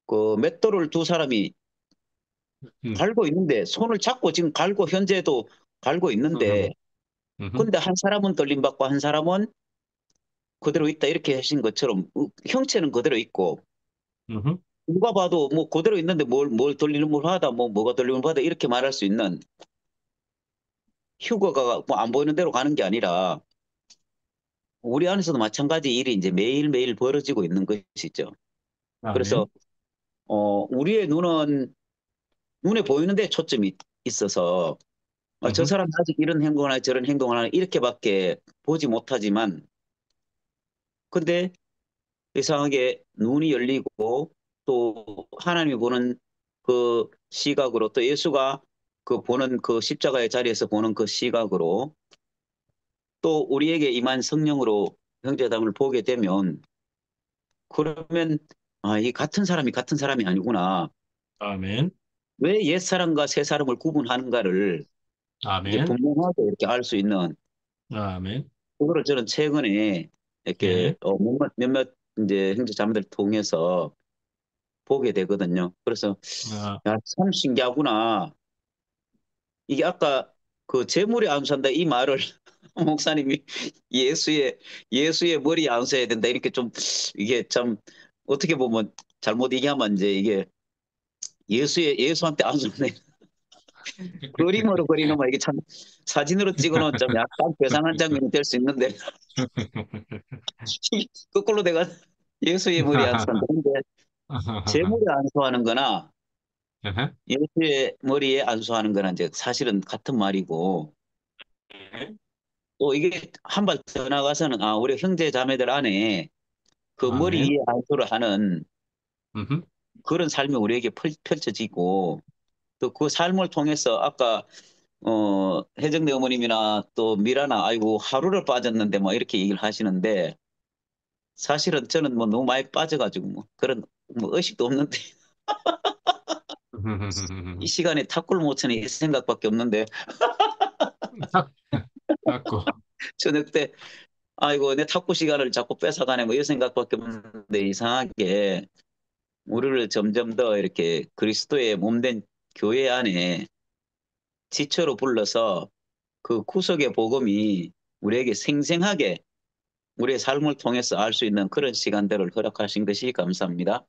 그 맷돌을 두 사람이 음, 갈고 있는데 손을 잡고 지금 갈고 현재도 갈고 있는데 음, 근데 한 사람은 돌림받고 한 사람은 그대로 있다 이렇게 하신 것처럼 형체는 그대로 있고 음, 누가 봐도 뭐 그대로 있는데 뭘 돌리는 뭘 하다 뭐가 돌리는 걸 하다 이렇게 말할 수 있는 휴거가 뭐 안 보이는 대로 가는 게 아니라 우리 안에서도 마찬가지 일이 이제 매일매일 벌어지고 있는 것이죠. 그래서 아멘. 우리의 눈은 눈에 보이는데 초점이 있어서 저 음, 사람 아직 이런 행동을 하나 저런 행동을 하나 이렇게밖에 보지 못하지만 근데 이상하게 눈이 열리고 또 하나님이 보는 그 시각으로 또 예수가 그 보는 그 십자가의 자리에서 보는 그 시각으로 또 우리에게 임한 성령으로 형제담을 보게 되면 그러면 이 같은 사람이 같은 사람이 아니구나. 아멘. 왜 옛사람과 새사람을 구분하는가를 이제 아멘. 분명하게 이렇게 알 수 있는 아멘. 그거를 저는 최근에 이렇게 예. 몇몇 이제 형제자매들 통해서 보게 되거든요. 그래서 아, 야, 참 신기하구나. 이게 아까 그 재물이 안수한다 이 말을 목사님이 예수의 머리에 안수해야 된다 이렇게 좀 이게 참 어떻게 보면 잘못 얘기하면 이제 이게 예수한테 안수네 그림으로 그리는 거 이게 참 사진으로 찍어놓은 좀 약간 괴상한 장면이 될 수 있는데 거꾸로 내가 예수의 머리에 안수한다. 근데 재물에 안수하는 거나 예수의 머리에 안수하는 거나 이제 사실은 같은 말이고 또 이게 한 발 더 나가서는 우리 형제 자매들 안에 그 머리 아멘. 위에 안수를 하는 음흠. 그런 삶이 우리에게 펼쳐지고 또 그 삶을 통해서 아까 혜정대 어머님이나 또 미라나 아이고 하루를 빠졌는데 뭐 이렇게 얘기를 하시는데 사실은 저는 뭐 너무 많이 빠져가지고 뭐 그런 뭐 의식도 없는데 이 시간에 탁구를 못 치는 이 생각밖에 없는데 자꾸. 저녁 때 아이고 내 탁구 시간을 자꾸 뺏어가네 뭐 이 생각밖에 없는데 이상하게 우리를 점점 더 이렇게 그리스도의 몸된 교회 안에 지체로 불러서 그 구속의 복음이 우리에게 생생하게 우리의 삶을 통해서 알 수 있는 그런 시간들을 허락하신 것이 감사합니다.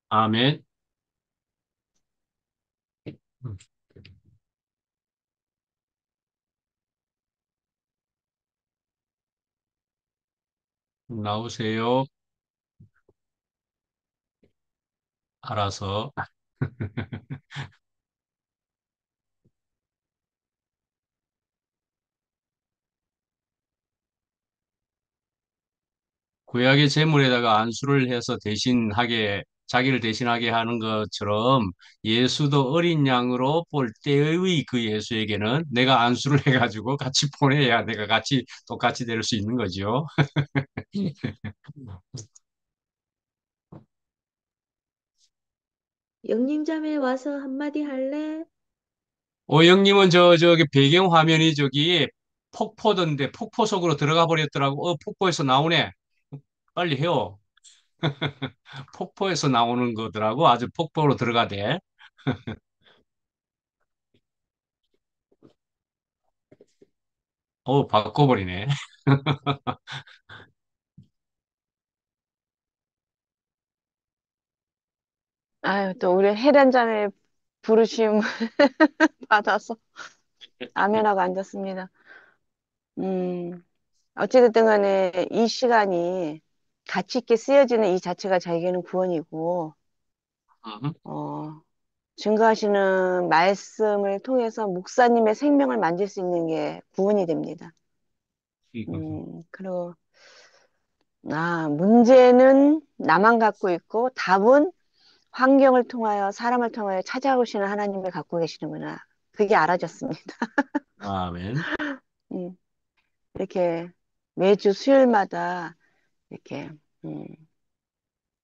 아멘. 음, 나오세요. 알아서. 구약의 제물에다가 안수를 해서 대신하게, 자기를 대신하게 하는 것처럼 예수도 어린 양으로 볼 때의 그 예수에게는 내가 안수를 해가지고 같이 보내야 내가 같이 똑같이 될 수 있는 거죠. 영림자매 와서 한마디 할래? 오영님은 저기 배경 화면이 저기 폭포던데 폭포 속으로 들어가 버렸더라고. 폭포에서 나오네. 빨리 해요. 폭포에서 나오는 거더라고. 아주 폭포로 들어가대. 바꿔버리네. 아유, 또 우리 혜련장의 부르심 받아서 아멘하고 앉았습니다. 음, 어찌됐든 간에 이 시간이 가치 있게 쓰여지는 이 자체가 자기에게는 구원이고, 음, 어, 증거하시는 말씀을 통해서 목사님의 생명을 만질 수 있는 게 구원이 됩니다. 그리고, 문제는 나만 갖고 있고, 답은 환경을 통하여, 사람을 통하여 찾아오시는 하나님을 갖고 계시는구나. 그게 알아졌습니다. 아멘. 음, 이렇게 매주 수요일마다 이렇게, 음,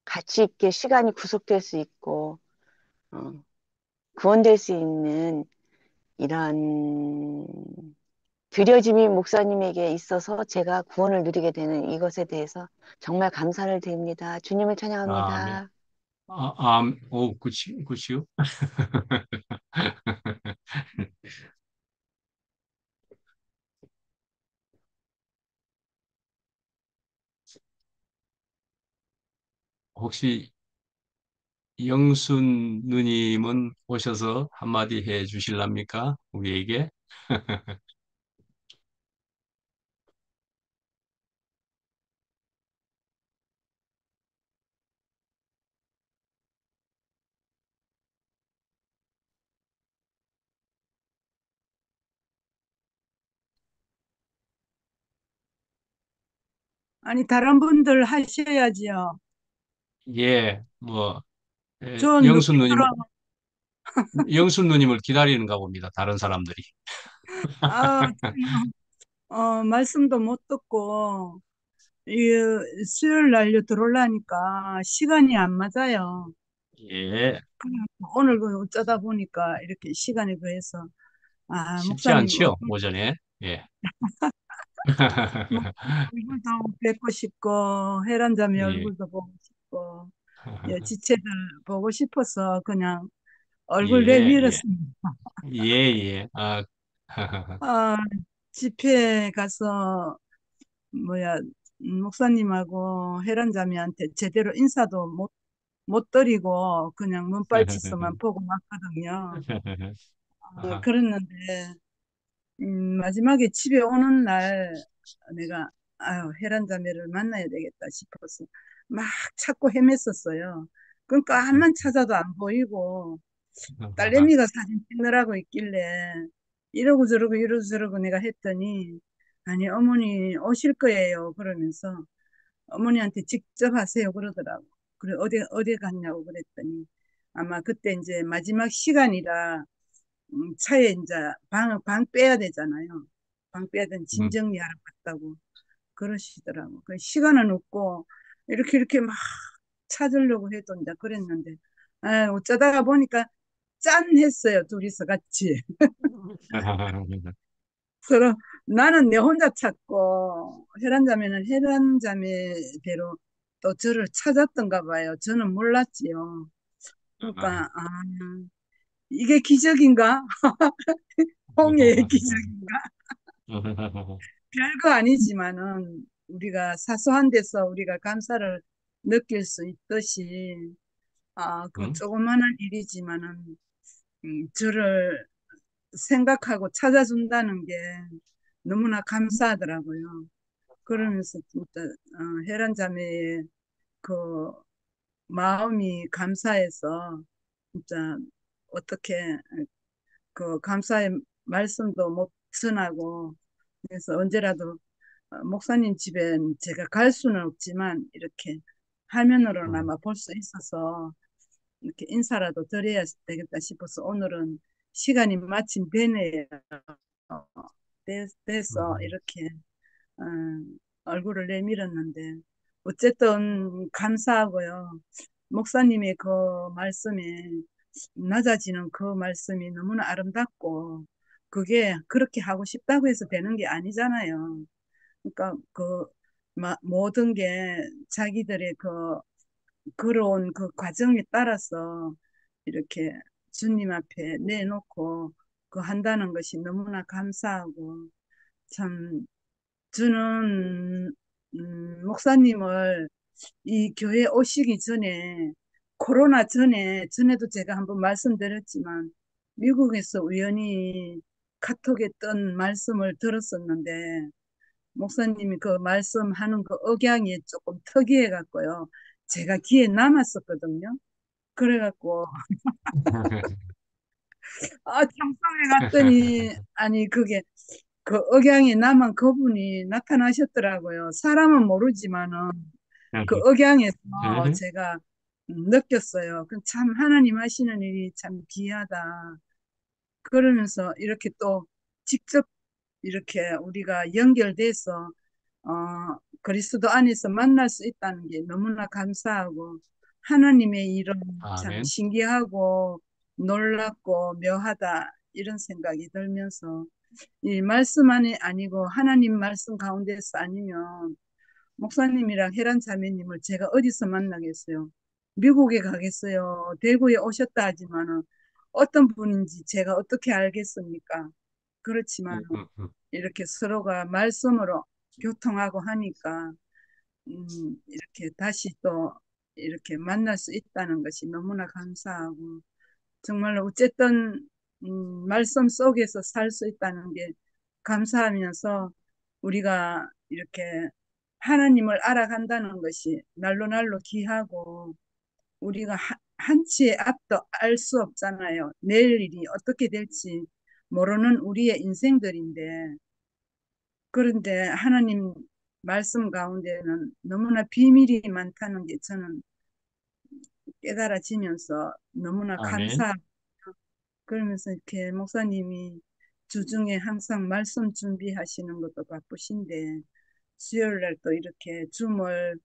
가치 있게 시간이 구속될 수 있고, 어, 구원될 수 있는 이런 드려짐이 목사님에게 있어서 제가 구원을 누리게 되는 이것에 대해서 정말 감사를 드립니다. 주님을 아멘. 찬양합니다. 그치요? 혹시 영순 누님은 오셔서 한마디 해 주실랍니까? 우리에게? 아니, 다른 분들 하셔야지요. 예, 저 영순 누님, 누님처럼 영수 누님을 기다리는가 봅니다. 다른 사람들이. 아, 말씀도 못 듣고, 이 수요일 날요 들어오려니까 시간이 안 맞아요. 예, 그냥 오늘 그 어쩌다 보니까 이렇게 시간이 그래서, 아, 쉽지 목사님 않지요, 오전에. 예. 뭐 얼굴도 뵙고 싶고, 혜란자매 예, 얼굴도 보고 싶고, 예, 지체들 보고 싶어서 그냥 얼굴 예, 예, 내밀었습니다. 예, 예. 아, 아, 집회에 가서, 뭐야, 목사님하고 혜란자매한테 제대로 인사도 못 드리고 그냥 문발치서만 보고 왔거든요. 아하, 그랬는데, 마지막에 집에 오는 날 내가, 아유, 혜란자매를 만나야 되겠다 싶어서 막 찾고 헤맸었어요. 그러니까 한만 찾아도 안 보이고, 아하, 딸내미가 사진 찍느라고 있길래 이러고 저러고 내가 했더니, 아니 어머니 오실 거예요 그러면서 어머니한테 직접 하세요 그러더라고. 그래 어디 갔냐고 그랬더니 아마 그때 이제 마지막 시간이라 차에 이제 방 빼야 되잖아요. 방 빼야 되는 짐 음, 정리하러 갔다고 그러시더라고. 그 시간은 없고 이렇게 막 찾으려고 해도 이제 그랬는데, 아, 어쩌다가 보니까 짠 했어요. 둘이서 같이. 서로 나는 내 혼자 찾고 혜란자매는 혜란자매대로 또 저를 찾았던가 봐요. 저는 몰랐지요. 그러니까 아, 이게 기적인가? 홍해의 기적인가? 별거 아니지만은 우리가 사소한 데서 우리가 감사를 느낄 수 있듯이 그 음? 조그마한 일이지만은 저를 생각하고 찾아준다는 게 너무나 감사하더라고요. 그러면서 진짜 혜란 자매의 그 마음이 감사해서 진짜 어떻게 그 감사의 말씀도 못 전하고 그래서 언제라도 목사님 집에 제가 갈 수는 없지만 이렇게 화면으로나마 볼 수 있어서 이렇게 인사라도 드려야 되겠다 싶어서 오늘은 시간이 마침 되네요. 어, 돼서 이렇게 어, 얼굴을 내밀었는데 어쨌든 감사하고요. 목사님의 그 말씀에 낮아지는 그 말씀이 너무나 아름답고 그게 그렇게 하고 싶다고 해서 되는 게 아니잖아요. 그러니까 그 모든 게 자기들의 그 걸어온 그 과정에 따라서 이렇게 주님 앞에 내놓고 그 한다는 것이 너무나 감사하고 참 저는 목사님을 이 교회 오시기 전에 코로나 전에도 제가 한번 말씀드렸지만 미국에서 우연히 카톡에 뜬 말씀을 들었었는데 목사님이 그 말씀하는 그 억양이 조금 특이해 갖고요. 제가 귀에 남았었거든요. 그래갖고 참석해 갔더니 아니 그게 그 억양이 남은 그분이 나타나셨더라고요. 사람은 모르지만은 그 억양에서 제가 느꼈어요. 그 참 하나님 하시는 일이 참 귀하다. 그러면서 이렇게 또 직접 이렇게 우리가 연결돼서 그리스도 안에서 만날 수 있다는 게 너무나 감사하고 하나님의 일은 참 아멘. 신기하고 놀랍고 묘하다 이런 생각이 들면서 이 말씀 안에 아니고 하나님 말씀 가운데서 아니면 목사님이랑 혜란 자매님을 제가 어디서 만나겠어요? 미국에 가겠어요? 대구에 오셨다 하지만은 어떤 분인지 제가 어떻게 알겠습니까? 그렇지만 이렇게 서로가 말씀으로 교통하고 하니까 이렇게 다시 또 이렇게 만날 수 있다는 것이 너무나 감사하고 정말로 어쨌든 말씀 속에서 살 수 있다는 게 감사하면서 우리가 이렇게 하나님을 알아간다는 것이 날로 날로 귀하고 우리가 한치의 앞도 알 수 없잖아요. 내일 일이 어떻게 될지 모르는 우리의 인생들인데 그런데 하나님 말씀 가운데는 너무나 비밀이 많다는 게 저는 깨달아지면서 너무나 아멘. 감사하고 그러면서 이렇게 목사님이 주중에 항상 말씀 준비하시는 것도 바쁘신데 수요일 날 또 이렇게 줌을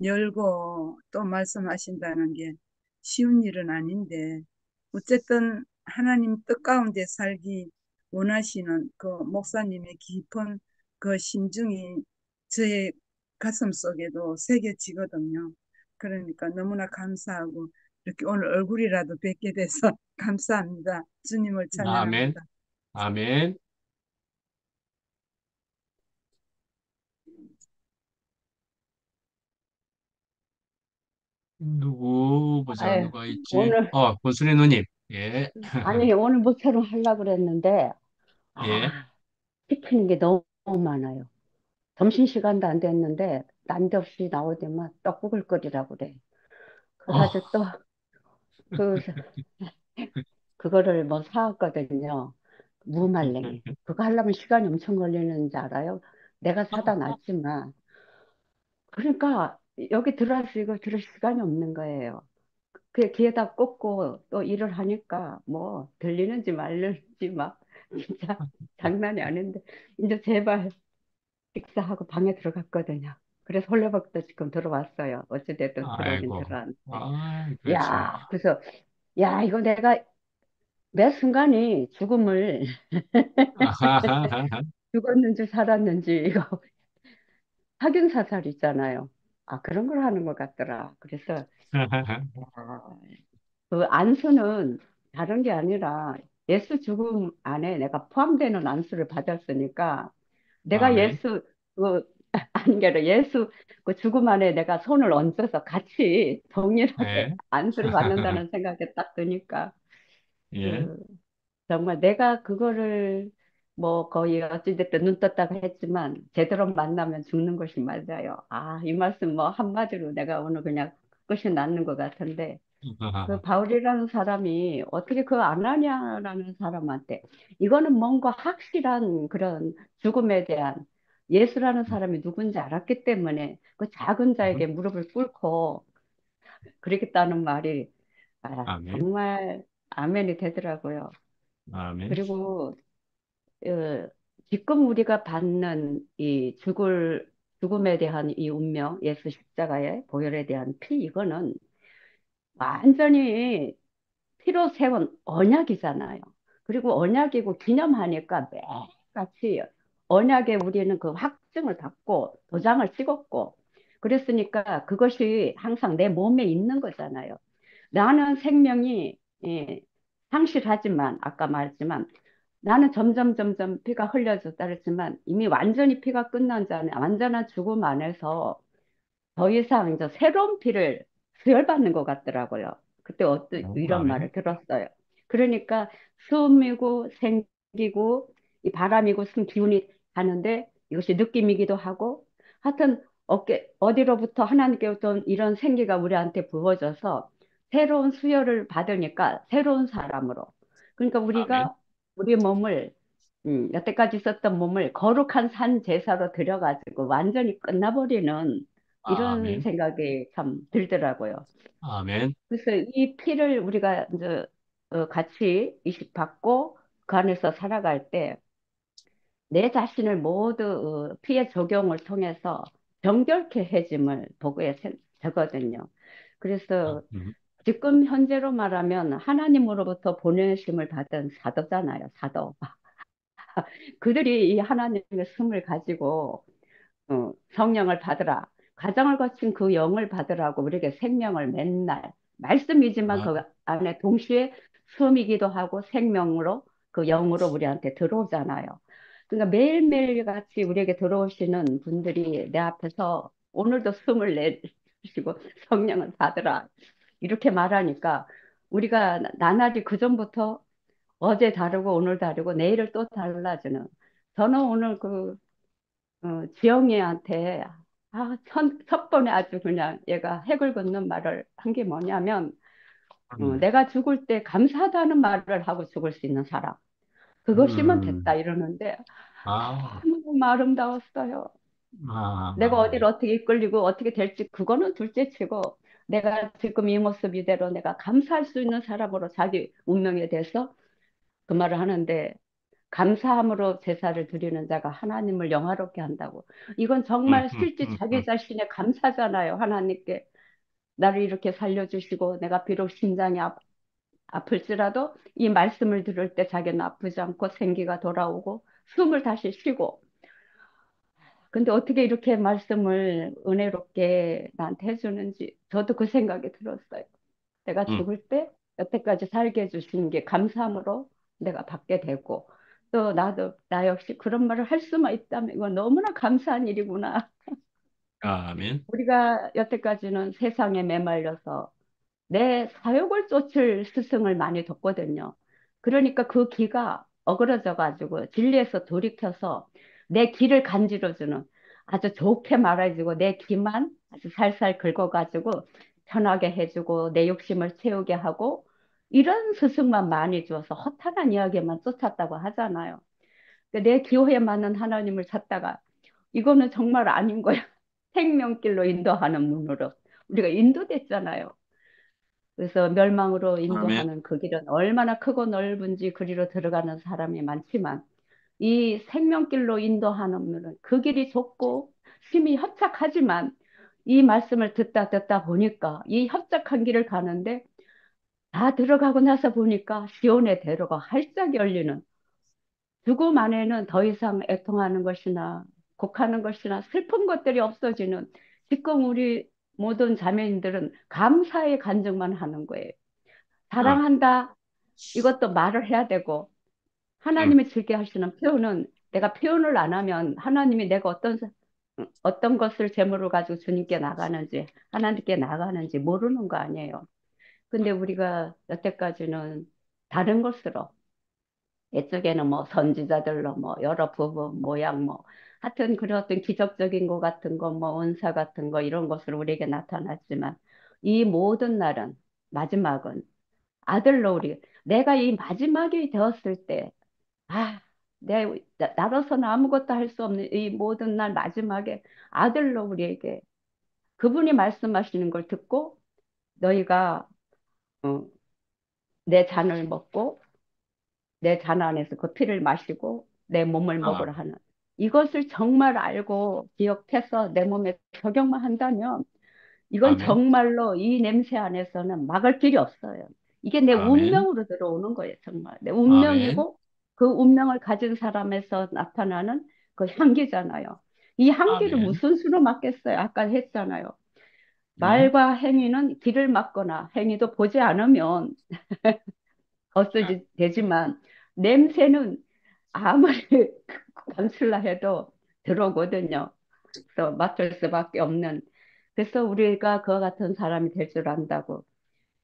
열고 또 말씀하신다는 게 쉬운 일은 아닌데 어쨌든 하나님 뜻 가운데 살기 원하시는 그 목사님의 깊은 그 심중이 저의 가슴 속에도 새겨지거든요. 그러니까 너무나 감사하고 이렇게 오늘 얼굴이라도 뵙게 돼서 감사합니다. 주님을 아멘. 찬양합니다. 아멘. 누구 보자, 아유, 누가 있지? 오늘, 권순희 누님. 예, 아니, 오늘 모처럼 하려고 그랬는데, 예. 아, 시키는 게 너무 많아요. 점심시간도 안 됐는데, 난데없이 나올 때만 떡국을 끓이라고 그래. 어, 그래가지고 또, 그, 그거를 뭐 사왔거든요. 무말랭이. 그거 하려면 시간이 엄청 걸리는 줄 알아요? 내가 사다 놨지만. 그러니까, 여기 들어와서 이거 들을 시간이 없는 거예요. 그 귀에다 꽂고 또 일을 하니까 뭐 들리는지 말는지 막 진짜 장난이 아닌데 이제 제발 식사하고 방에 들어갔거든요. 그래서 홀레벌떡 지금 들어왔어요. 어찌됐든 들어오긴 아이고. 들어왔는데. 그렇죠. 야, 그래서 야, 이거 내가 매 순간이 죽음을 죽었는지 살았는지 이거 확인사살 있잖아요. 아, 그런 걸 하는 것 같더라. 그래서 아, 그 안수는 다른 게 아니라 예수 죽음 안에 내가 포함되는 안수를 받았으니까 내가 아멘. 예수 그 아닌 게 아니라 예수 그 죽음 안에 내가 손을 얹어서 같이 동일하게 예. 안수를 받는다는 생각이 딱 드니까 예. 그 정말 내가 그거를 뭐 거의 어찌됐든 눈 떴다가 했지만 제대로 만나면 죽는 것이 맞아요. 아, 이 말씀 뭐 한마디로 내가 오늘 그냥 끝이 났는 것 같은데 그 바울이라는 사람이 어떻게 그 아나니아라는 사람한테 이거는 뭔가 확실한 그런 죽음에 대한 예수라는 사람이 누군지 알았기 때문에 그 작은 자에게 무릎을 꿇고 그러겠다는 말이 아멘. 정말 아멘이 되더라고요. 아멘. 그리고 어, 지금 우리가 받는 이 죽음에 대한 이 운명, 예수 십자가의 보혈에 대한 피 이거는 완전히 피로 세운 언약이잖아요. 그리고 언약이고 기념하니까 매같이 언약에 우리는 그 확증을 받고 도장을 찍었고 그랬으니까 그것이 항상 내 몸에 있는 거잖아요. 나는 생명이 상실하지만 아까 말했지만 나는 점점 피가 흘려졌다 그랬지만 이미 완전히 피가 끝난 자는 완전한 죽음 안에서 더 이상 이제 새로운 피를 수혈받는 것 같더라고요. 그때 어떤 이런 아멘. 말을 들었어요. 그러니까 숨이고 생기고 이 바람이고 숨 기운이 가는데 이것이 느낌이기도 하고 하여튼 어디로부터 하나님께 어떤 이런 생기가 우리한테 부어져서 새로운 수혈을 받으니까 새로운 사람으로 그러니까 아멘. 우리가 우리 몸을 여태까지 썼던 몸을 거룩한 산 제사로 들여가지고 완전히 끝나버리는 이런 아멘. 생각이 참 들더라고요. 아멘. 그래서 이 피를 우리가 이제 같이 이식받고 그 안에서 살아갈 때 내 자신을 모두 피의 적용을 통해서 정결케 해짐을 도구에 적거든요. 그래서 음. 지금 현재로 말하면 하나님으로부터 보내심을 받은 사도잖아요, 사도. 그들이 이 하나님의 숨을 가지고 성령을 받으라. 가정을 거친 그 영을 받으라고 우리에게 생명을 맨날 말씀이지만 아, 그 안에 동시에 숨이기도 하고 생명으로 그 영으로 우리한테 들어오잖아요. 그러니까 매일매일 같이 우리에게 들어오시는 분들이 내 앞에서 오늘도 숨을 내쉬고 성령을 받으라. 이렇게 말하니까 우리가 나날이 그전부터 어제 다르고 오늘 다르고 내일을 또 달라지는 저는 오늘 지영이한테 첫 번에 아주 그냥 얘가 핵을 긋는 말을 한 게 뭐냐면 음. 내가 죽을 때 감사하다는 말을 하고 죽을 수 있는 사람 그것이면 됐다 음. 이러는데 아, 너무 아름다웠어요. 내가 네. 어디를 어떻게 이끌리고 어떻게 될지 그거는 둘째치고 내가 지금 이 모습 이대로 내가 감사할 수 있는 사람으로 자기 운명에 대해서 그 말을 하는데 감사함으로 제사를 드리는 자가 하나님을 영화롭게 한다고. 이건 음, 정말 음, 실제 음, 자기 음. 자신의 감사잖아요. 하나님께 나를 이렇게 살려주시고 내가 비록 심장이 아플지라도 이 말씀을 들을 때 자기는 아프지 않고 생기가 돌아오고 숨을 다시 쉬고. 근데 어떻게 이렇게 말씀을 은혜롭게 나한테 해주는지 저도 그 생각이 들었어요. 내가 음. 죽을 때 여태까지 살게 해주신 게 감사함으로 내가 받게 되고 또 나도 나 역시 그런 말을 할 수만 있다면 이건 너무나 감사한 일이구나. 아멘. 우리가 여태까지는 세상에 매말려서 내 사욕을 쫓을 스승을 많이 뒀거든요. 그러니까 그 기가 어그러져 가지고 진리에서 돌이켜서 내 기를 간지러주는 아주 좋게 말해주고 내 기만 아주 살살 긁어가지고 편하게 해주고 내 욕심을 채우게 하고 이런 스승만 많이 주어서 허탄한 이야기만 쫓았다고 하잖아요. 근데 내 기호에 맞는 하나님을 찾다가 이거는 정말 아닌 거야. 생명길로 인도하는 문으로 우리가 인도됐잖아요. 그래서 멸망으로 아멘. 인도하는 그 길은 얼마나 크고 넓은지 그리로 들어가는 사람이 많지만 이 생명길로 인도하는 문은 그 길이 좁고 심히 협착하지만 이 말씀을 듣다 보니까 이 협착한 길을 가는데 다 들어가고 나서 보니까 시온의 대로가 활짝 열리는 죽음 안에는 더 이상 애통하는 것이나 곡하는 것이나 슬픈 것들이 없어지는 지금 우리 모든 자매님들은 감사의 간증만 하는 거예요. 아, 사랑한다. 이것도 말을 해야 되고 음. 하나님이 즐겨 하시는 표현은 내가 표현을 안 하면 하나님이 내가 어떤 것을 제물을 가지고 주님께 나가는지 하나님께 나가는지 모르는 거 아니에요. 근데 우리가 여태까지는 다른 것으로 이쪽에는 뭐 선지자들로 뭐 여러 부부 모양 뭐 하여튼 그런 어떤 기적적인 것 같은 거 뭐 은사 같은 거 이런 것으로 우리에게 나타났지만 이 모든 날은 마지막은 아들로 우리 내가 이 마지막이 되었을 때 아, 나로서는 아무것도 할 수 없는 이 모든 날 마지막에 아들로 우리에게 그분이 말씀하시는 걸 듣고 너희가 어, 내 잔을 먹고 내 잔 안에서 그 피를 마시고 내 몸을 아, 먹으라 하는 이것을 정말 알고 기억해서 내 몸에 적용만 한다면 이건 아멘. 정말로 이 냄새 안에서는 막을 길이 없어요. 이게 내 아멘. 운명으로 들어오는 거예요, 정말. 내 아멘. 운명이고 그 운명을 가진 사람에서 나타나는 그 향기잖아요. 이 향기를 아멘. 무슨 수로 막겠어요? 아까 했잖아요. 음. 말과 행위는 길을 막거나 행위도 보지 않으면 헛수지 되지만 냄새는 아무리 감출라 해도 들어오거든요. 그래서 맡을 수밖에 없는. 그래서 우리가 그와 같은 사람이 될 줄 안다고.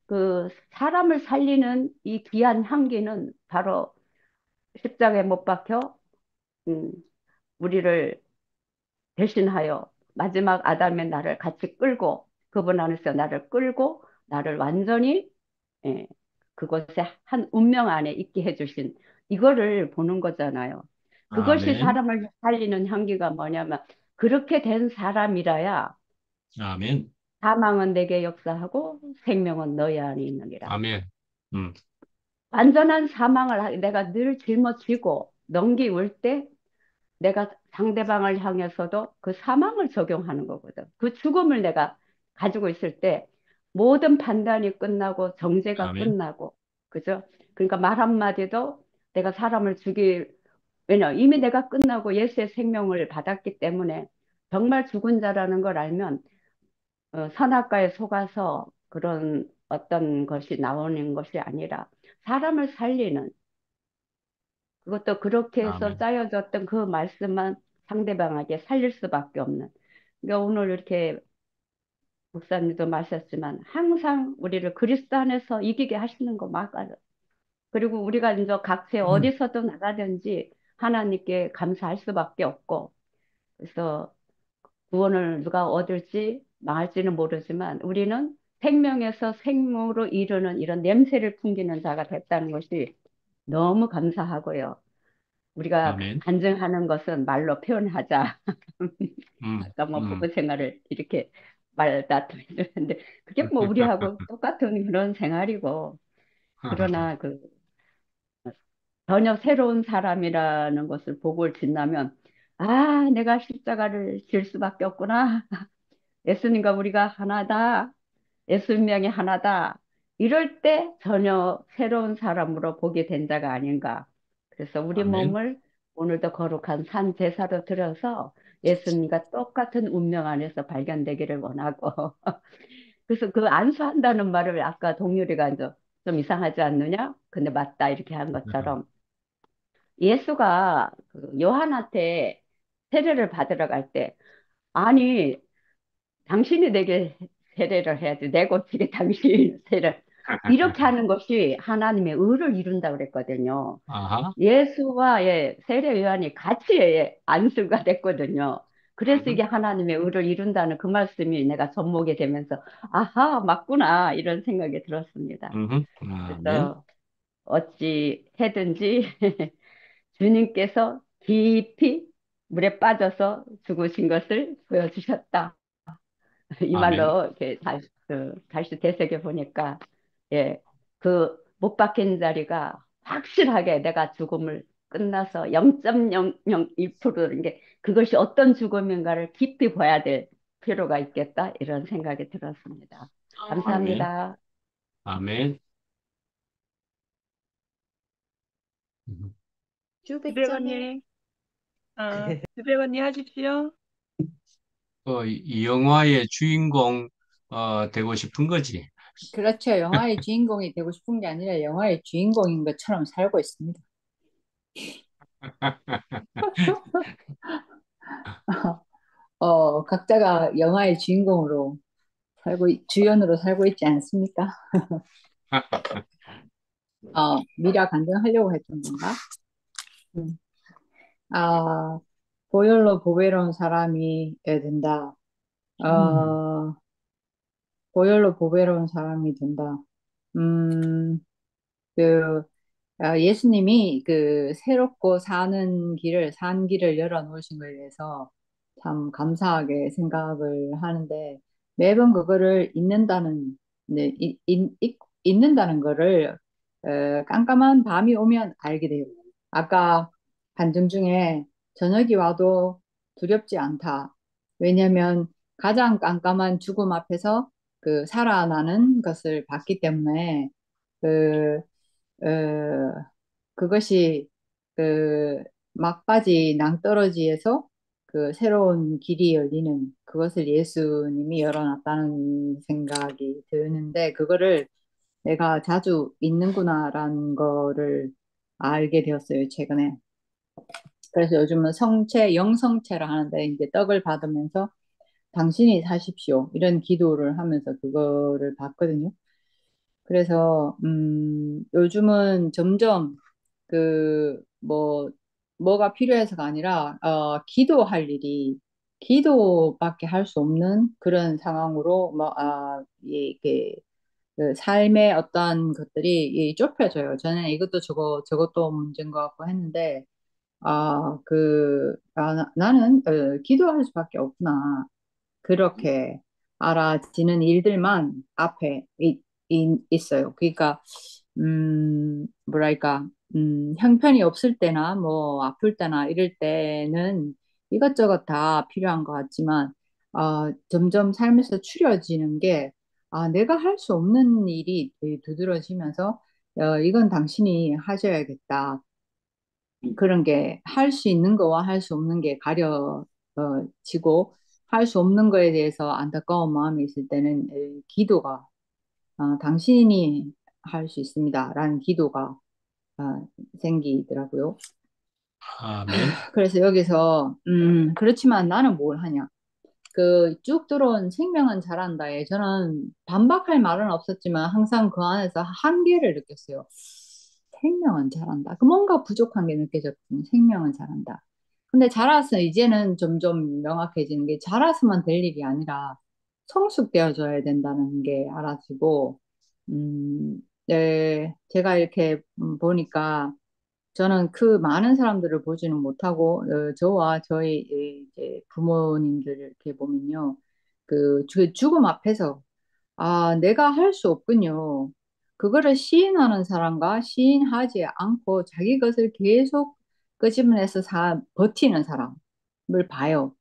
그 사람을 살리는 이 귀한 향기는 바로 십자가에 못 박혀 음, 우리를 대신하여 마지막 아담의 나를 같이 끌고 그분 안에서 나를 끌고 나를 완전히 예, 그곳에 한 운명 안에 있게 해주신 이거를 보는 거잖아요. 그것이 아멘. 사람을 살리는 향기가 뭐냐면 그렇게 된 사람이라야 아멘. 사망은 내게 역사하고 생명은 너희 안에 있느니라. 아멘. 음. 완전한 내가 늘 짊어지고 넘기올 때 내가 상대방을 향해서도 그 사망을 적용하는 거거든. 그 죽음을 내가 가지고 있을 때 모든 판단이 끝나고 정죄가 아멘. 끝나고 그죠? 그러니까 말 한마디도 내가 사람을 왜냐 이미 내가 끝나고 예수의 생명을 받았기 때문에 정말 죽은 자라는 걸 알면 선악과에 속아서 그런 어떤 것이 나오는 것이 아니라 사람을 살리는 그것도 그렇게 해서 아멘. 짜여졌던 그 말씀만 상대방에게 살릴 수밖에 없는. 그러니까 오늘 이렇게 목사님도 마셨지만 항상 우리를 그리스도 안에서 이기게 하시는 거 맞아요. 그리고 우리가 이제 각체 어디서든 나가든지 하나님께 감사할 수밖에 없고 그래서 구원을 누가 얻을지 망할지는 모르지만 우리는 생명에서 생으로 이르는 이런 냄새를 풍기는 자가 됐다는 것이 너무 감사하고요. 우리가 아멘. 간증하는 것은 말로 표현하자. 음. 아까 뭐 음. 부부 생활을 이렇게 말다툼했는데 그게 뭐 우리하고 똑같은 그런 생활이고 그러나 그 전혀 새로운 사람이라는 것을 복을 짓나면, 아, 내가 십자가를 질 수밖에 없구나. 예수님과 우리가 하나다. 예수님명이 하나다. 이럴 때 전혀 새로운 사람으로 보게 된 자가 아닌가. 그래서 우리 아멘. 몸을 오늘도 거룩한 산 제사로 들어서 예수님과 똑같은 운명 안에서 발견되기를 원하고. 그래서 그 안수한다는 말을 아까 동률이가 이제 좀 이상하지 않느냐? 근데 맞다 이렇게 한 것처럼 예수가 그 요한한테 세례를 받으러 갈 때, 아니 당신이 내게 세례를 해야지 내 고치게 당신이 세례를, 이렇게 하는 것이 하나님의 의를 이룬다 그랬거든요. 아하. 예수와 세례 요한이 같이 안수가 됐거든요. 그래서 음, 이게 하나님의 의를 이룬다는 그 말씀이 내가 접목이 되면서 아하 맞구나 이런 생각이 들었습니다. 아멘. 그래서 어찌 해든지 주님께서 깊이 물에 빠져서 죽으신 것을 보여주셨다. 이 아멘. 말로 이렇게 다시 되새겨 보니까, 예, 그 못 박힌 자리가 확실하게 내가 죽음을 끝나서 0.001%인 게 그것이 어떤 죽음인가를 깊이 봐야 될 필요가 있겠다 이런 생각이 들었습니다. 아멘. 감사합니다. 아멘. 음. 주백자매. 주백언니, 주백언니 하십시오. 이 영화의 주인공 되고 싶은 거지. 그렇죠. 영화의 주인공이 되고 싶은 게 아니라 영화의 주인공인 것처럼 살고 있습니다. 각자가 영화의 주인공으로 주연으로 살고 있지 않습니까? 미라 간증하려고 했던 건가? 음. 아, 보혈로 보배로운 사람이 된다. 어, 보혈로 보배로운 사람이 된다. 음, 그, 예수님이 그 새롭고 산 길을 열어놓으신 거에 대해서 참 감사하게 생각을 하는데 매번 그거를 네, 잊는다는 거를 깜깜한 밤이 오면 알게 돼요. 아까 간증 중에 저녁이 와도 두렵지 않다. 왜냐하면 가장 깜깜한 죽음 앞에서 그 살아나는 것을 봤기 때문에 그 어, 그것이 그 막바지 낭떠러지에서 그 새로운 길이 열리는 그것을 예수님이 열어놨다는 생각이 드는데 그거를 내가 자주 잊는구나라는 거를 알게 되었어요, 최근에. 그래서 요즘은 영성체를 하는데 이제 떡을 받으면서 당신이 사십시오. 이런 기도를 하면서 그거를 봤거든요. 그래서 요즘은 점점 뭐가 필요해서가 아니라 기도밖에 할 수 없는 그런 상황으로 이게 그 삶의 어떤 것들이 좁혀져요. 저는 이것도 저것도 문제인 것 같고 했는데 나는 기도할 수밖에 없구나. 그렇게 알아지는 일들만 앞에 있어요. 그러니까, 뭐랄까, 형편이 없을 때나, 뭐, 아플 때나 이럴 때는 이것저것 다 필요한 것 같지만, 점점 삶에서 추려지는 게, 내가 할 수 없는 일이 두드러지면서, 이건 당신이 하셔야겠다. 그런 게 할 수 있는 거와 할 수 없는 게 가려지고 할 수 없는 거에 대해서 안타까운 마음이 있을 때는 기도가 당신이 할 수 있습니다라는 기도가 생기더라고요. 아멘. 그래서 여기서 그렇지만 나는 뭘 하냐? 그 쭉 들어온 생명은 잘한다에 저는 반박할 말은 없었지만 항상 그 안에서 한계를 느꼈어요. 생명은 잘한다. 그 뭔가 부족한 게 느껴졌거든요. 생명은 잘한다. 근데 자라서 이제는 점점 명확해지는 게 자라서만 될 일이 아니라 성숙되어져야 된다는 게 알아지고, 네, 제가 이렇게 보니까 저는 그 많은 사람들을 보지는 못하고, 저와 저희 이제 부모님들 이렇게 보면요. 죽음 앞에서, 내가 할 수 없군요. 그거를 시인하는 사람과 시인하지 않고 자기 것을 계속 끄집어내서 버티는 사람을 봐요.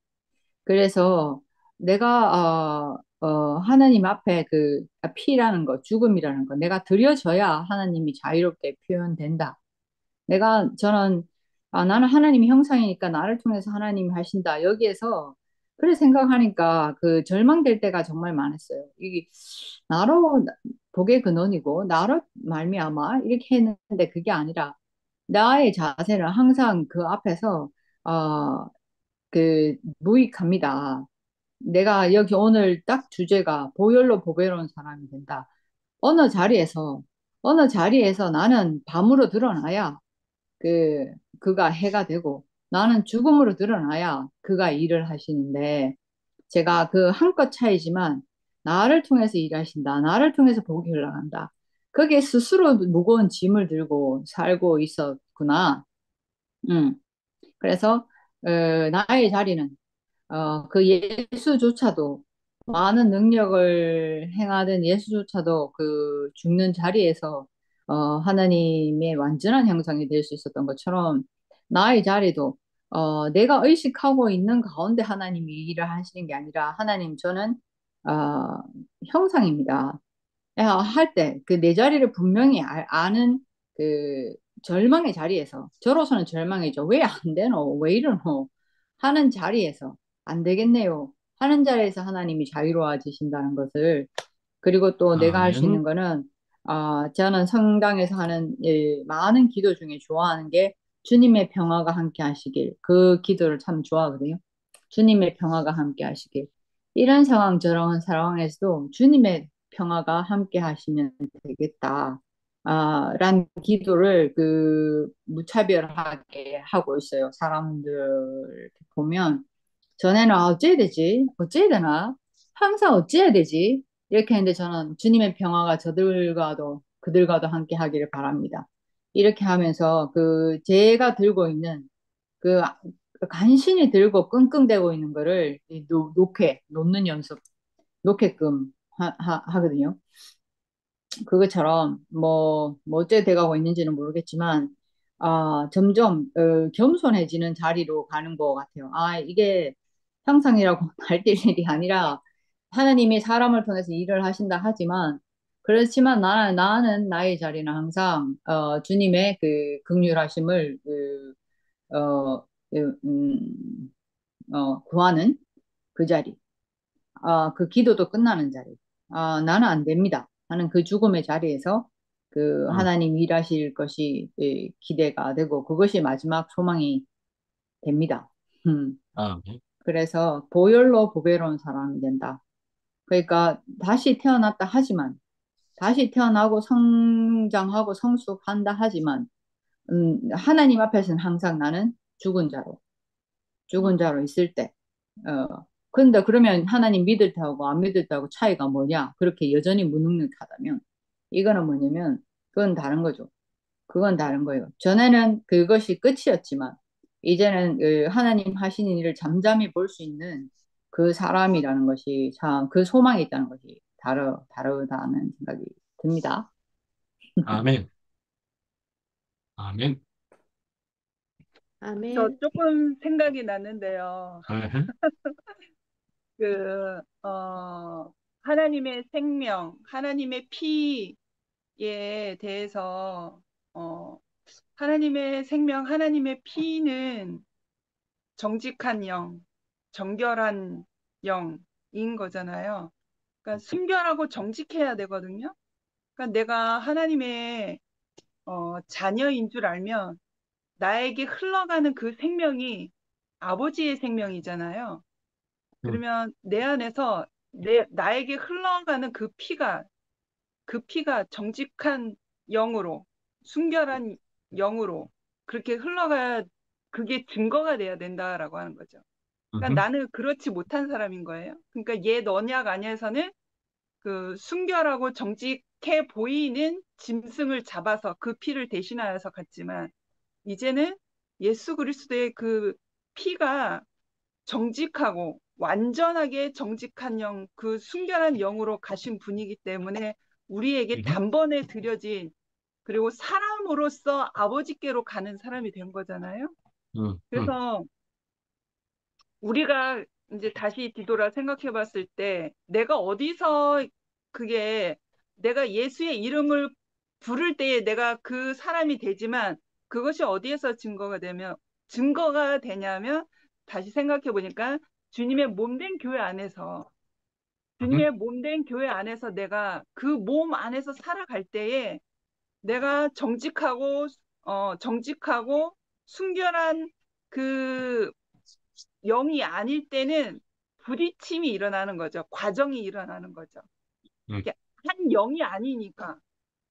그래서 내가 하나님 앞에 그 피라는 거, 죽음이라는 거, 내가 드려져야 하나님이 자유롭게 표현된다. 저는 나는 하나님의 형상이니까 나를 통해서 하나님이 하신다. 여기에서 그래 생각하니까 그 절망될 때가 정말 많았어요. 이게 나로 복의 근원이고 나로 말미암아 이렇게 했는데 그게 아니라 나의 자세는 항상 그 앞에서 어, 그 무익합니다. 내가 여기 오늘 딱 주제가 보혈로 보배로운 사람이 된다. 어느 자리에서 어느 자리에서 나는 밤으로 드러나야 그 그가 해가 되고 나는 죽음으로 드러나야 그가 일을 하시는데 제가 그 한껏 차이지만 나를 통해서 일하신다. 나를 통해서 복이 흘러간다. 그게 스스로 무거운 짐을 들고 살고 있었구나. 음. 그래서 나의 자리는 그 예수조차도 많은 능력을 행하던 예수조차도 그 죽는 자리에서 하나님의 완전한 형상이 될 수 있었던 것처럼 나의 자리도 내가 의식하고 있는 가운데 하나님이 일을 하시는 게 아니라 하나님 저는 어, 형상입니다. 할 때 그 내 자리를 분명히 아는 그 절망의 자리에서 저로서는 절망이죠. 왜 안 되노? 왜 이러노? 하는 자리에서 안 되겠네요. 하는 자리에서 하나님이 자유로워지신다는 것을 그리고 또 내가 할 수 아멘. 있는 거는 저는 성당에서 하는 많은 기도 중에 좋아하는 게 주님의 평화가 함께 하시길 그 기도를 참 좋아하거든요. 주님의 평화가 함께 하시길 이런 상황 저런 상황에서도 주님의 평화가 함께 하시면 되겠다. 란 기도를 그 무차별하게 하고 있어요. 사람들 보면 전에는 어찌해야 되지? 어찌해야 되나? 항상 어찌해야 되지? 이렇게 했는데 저는 주님의 평화가 저들과도 그들과도 함께 하기를 바랍니다. 이렇게 하면서 그 제가 들고 있는 그 간신히 들고 끙끙대고 있는 거를 놓는 연습, 놓게끔 하거든요. 그것처럼 뭐 어째 돼가고 있는지는 모르겠지만 점점 겸손해지는 자리로 가는 것 같아요. 이게 형상이라고 날뛸 일이 아니라 하나님이 사람을 통해서 일을 하신다 하지만 그렇지만 나는 나의 자리는 항상 주님의 그 긍휼하심을 어, 구하는 그 자리. 그 기도도 끝나는 자리. 나는 안 됩니다. 하는 그 죽음의 자리에서 그 음, 하나님 일하실 것이 기대가 되고 그것이 마지막 소망이 됩니다. 음. 아멘. 그래서 보혈로 보배로운 사람이 된다. 그러니까 다시 태어났다 하지만 다시 태어나고 성장하고 성숙한다 하지만 하나님 앞에서는 항상 나는 죽은 자로 있을 때 근데 그러면 하나님 믿을 때하고 안 믿을 때하고 차이가 뭐냐? 그렇게 여전히 무능력하다면 이거는 뭐냐면 그건 다른 거죠. 그건 다른 거예요. 전에는 그것이 끝이었지만 이제는 그 하나님 하시는 일을 잠잠히 볼 수 있는 그 사람이라는 것이 참 그 소망이 있다는 것이 다르다는 생각이 듭니다. 아멘. 아멘. 저 아멘. 조금 생각이 났는데요. 에헤. 그, 하나님의 생명, 하나님의 피에 대해서, 어, 하나님의 생명, 하나님의 피는 정직한 영, 정결한 영인 거잖아요. 그러니까 순결하고 정직해야 되거든요. 그러니까 내가 하나님의 자녀인 줄 알면 나에게 흘러가는 그 생명이 아버지의 생명이잖아요. 음, 그러면 내 안에서 나에게 흘러가는 그 피가 정직한 영으로, 순결한 영으로 그렇게 흘러가야 그게 증거가 돼야 된다라고 하는 거죠. 그러니까 음흠. 나는 그렇지 못한 사람인 거예요. 그러니까 옛 언약 안에서는 그 순결하고 정직해 보이는 짐승을 잡아서 그 피를 대신하여서 갔지만 이제는 예수 그리스도의 그 피가 정직하고 완전하게 정직한 영, 그 순결한 영으로 가신 분이기 때문에 우리에게 음, 단번에 드려진 그리고 사람으로서 아버지께로 가는 사람이 된 거잖아요. 음, 음, 그래서 우리가 이제 다시 뒤돌아 생각해 봤을 때 내가 어디서 그게 내가 예수의 이름을 부를 때에 내가 그 사람이 되지만 그것이 어디에서 증거가 되냐면 다시 생각해 보니까 주님의 몸된 교회 안에서 음, 주님의 몸된 교회 안에서 내가 그 몸 안에서 살아갈 때에 내가 정직하고 순결한 그 영이 아닐 때는 부딪힘이 일어나는 거죠. 과정이 일어나는 거죠. 음, 한 영이 아니니까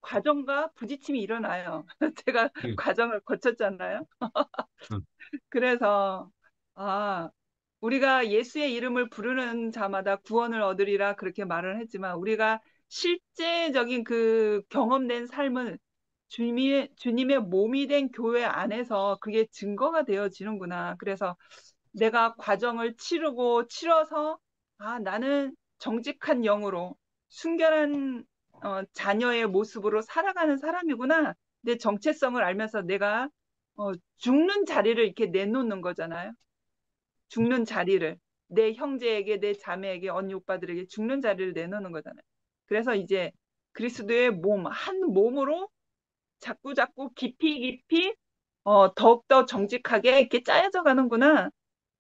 과정과 부딪힘이 일어나요. 제가 음, 과정을 거쳤잖아요. 음, 그래서 아, 우리가 예수의 이름을 부르는 자마다 구원을 얻으리라 그렇게 말을 했지만 우리가 실제적인 그 경험된 삶은 주님의 몸이 된 교회 안에서 그게 증거가 되어지는구나. 그래서 내가 과정을 치러서 나는 정직한 영으로 순결한 자녀의 모습으로 살아가는 사람이구나. 내 정체성을 알면서 내가 죽는 자리를 이렇게 내놓는 거잖아요. 죽는 자리를 내 형제에게 내 자매에게 언니 오빠들에게 죽는 자리를 내놓는 거잖아요. 그래서 이제 그리스도의 한 몸으로 자꾸 깊이 더욱더 정직하게 이렇게 짜여져 가는구나.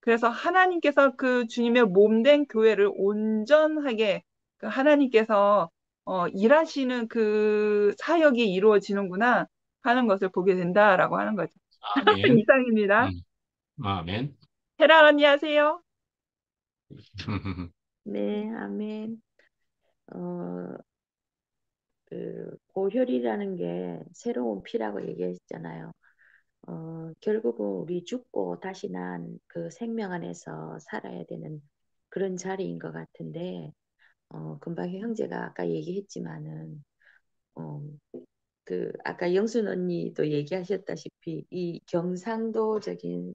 그래서 하나님께서 그 주님의 몸된 교회를 온전하게 그 하나님께서 일하시는 그 사역이 이루어지는구나 하는 것을 보게 된다라고 하는 거죠. 아멘. 이상입니다. 아멘. 헤라 언니 하세요. 네, 아멘. 어, 고혈이라는 게 새로운 피라고 얘기했잖아요. 결국은 우리 죽고 다시 난 그 생명 안에서 살아야 되는 그런 자리인 것 같은데, 금방 형제가 아까 얘기했지만은, 어, 아까 영순 언니도 얘기하셨다시피, 이 경상도적인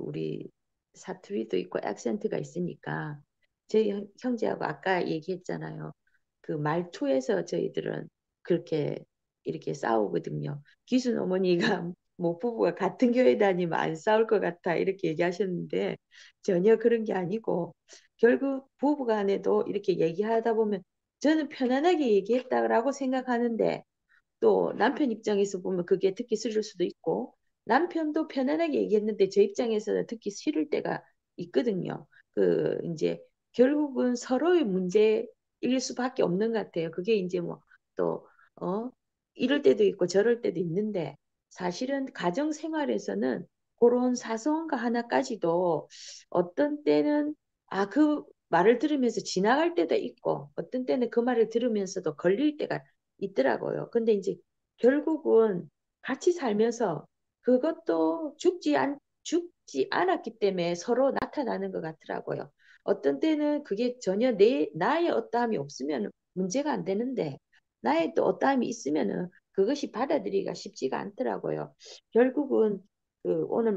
우리 사투리도 있고 액센트가 있으니까 저희 형제하고 아까 얘기했잖아요. 그 말투에서 저희들은 그렇게 이렇게 싸우거든요. 기순 어머니가 뭐 부부가 같은 교회 다니면 안 싸울 것 같아 이렇게 얘기하셨는데 전혀 그런 게 아니고 결국 부부 간에도 이렇게 얘기하다 보면 저는 편안하게 얘기했다라고 생각하는데 또 남편 입장에서 보면 그게 듣기 싫을 수도 있고 남편도 편안하게 얘기했는데 제 입장에서는 듣기 싫을 때가 있거든요. 이제 결국은 서로의 문제일 수밖에 없는 것 같아요. 그게 이제 뭐 또 이럴 때도 있고 저럴 때도 있는데 사실은 가정 생활에서는 그런 사소한 거 하나까지도 어떤 때는 그 말을 들으면서 지나갈 때도 있고 어떤 때는 그 말을 들으면서도 걸릴 때가 있더라고요. 근데 이제 결국은 같이 살면서 그것도 죽지 않았기 때문에 서로 나타나는 것 같더라고요. 어떤 때는 그게 전혀 나의 어떠함이 없으면 문제가 안 되는데 나의 또 어떠함이 있으면은 그것이 받아들이기가 쉽지가 않더라고요. 결국은 오늘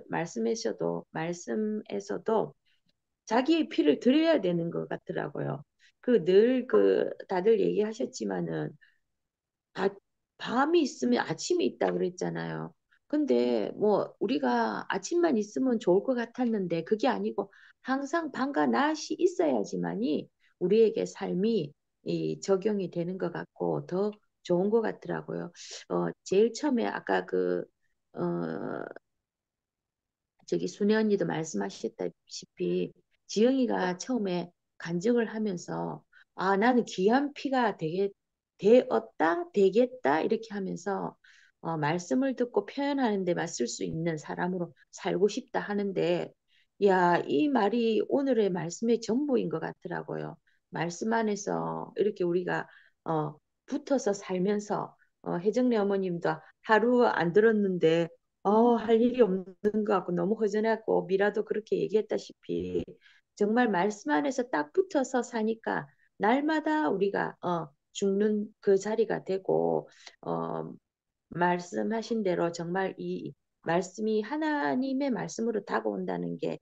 말씀에서도 자기의 피를 드려야 되는 것 같더라고요. 다들 얘기하셨지만은 아, 밤이 있으면 아침이 있다 그랬잖아요. 근데 뭐 우리가 아침만 있으면 좋을 것 같았는데 그게 아니고 항상 밤과 낮이 있어야지만이 우리에게 삶이 적용이 되는 것 같고 더 좋은 것 같더라고요. 제일 처음에 아까 저기 순혜 언니도 말씀하셨다시피 지영이가 처음에 간증을 하면서 나는 귀한 피가 되겠다 이렇게 하면서 말씀을 듣고 표현하는 데만 쓸 수 있는 사람으로 살고 싶다 하는데 이 말이 오늘의 말씀의 전부인 것 같더라고요. 말씀 안에서 이렇게 우리가 붙어서 살면서 혜정네 어머님도 하루 안 들었는데 할 일이 없는 것 같고 너무 허전하고 미라도 그렇게 얘기했다시피 정말 말씀 안에서 딱 붙어서 사니까 날마다 우리가 죽는 그 자리가 되고 어, 말씀하신 대로 정말 이 말씀이 하나님의 말씀으로 다가온다는 게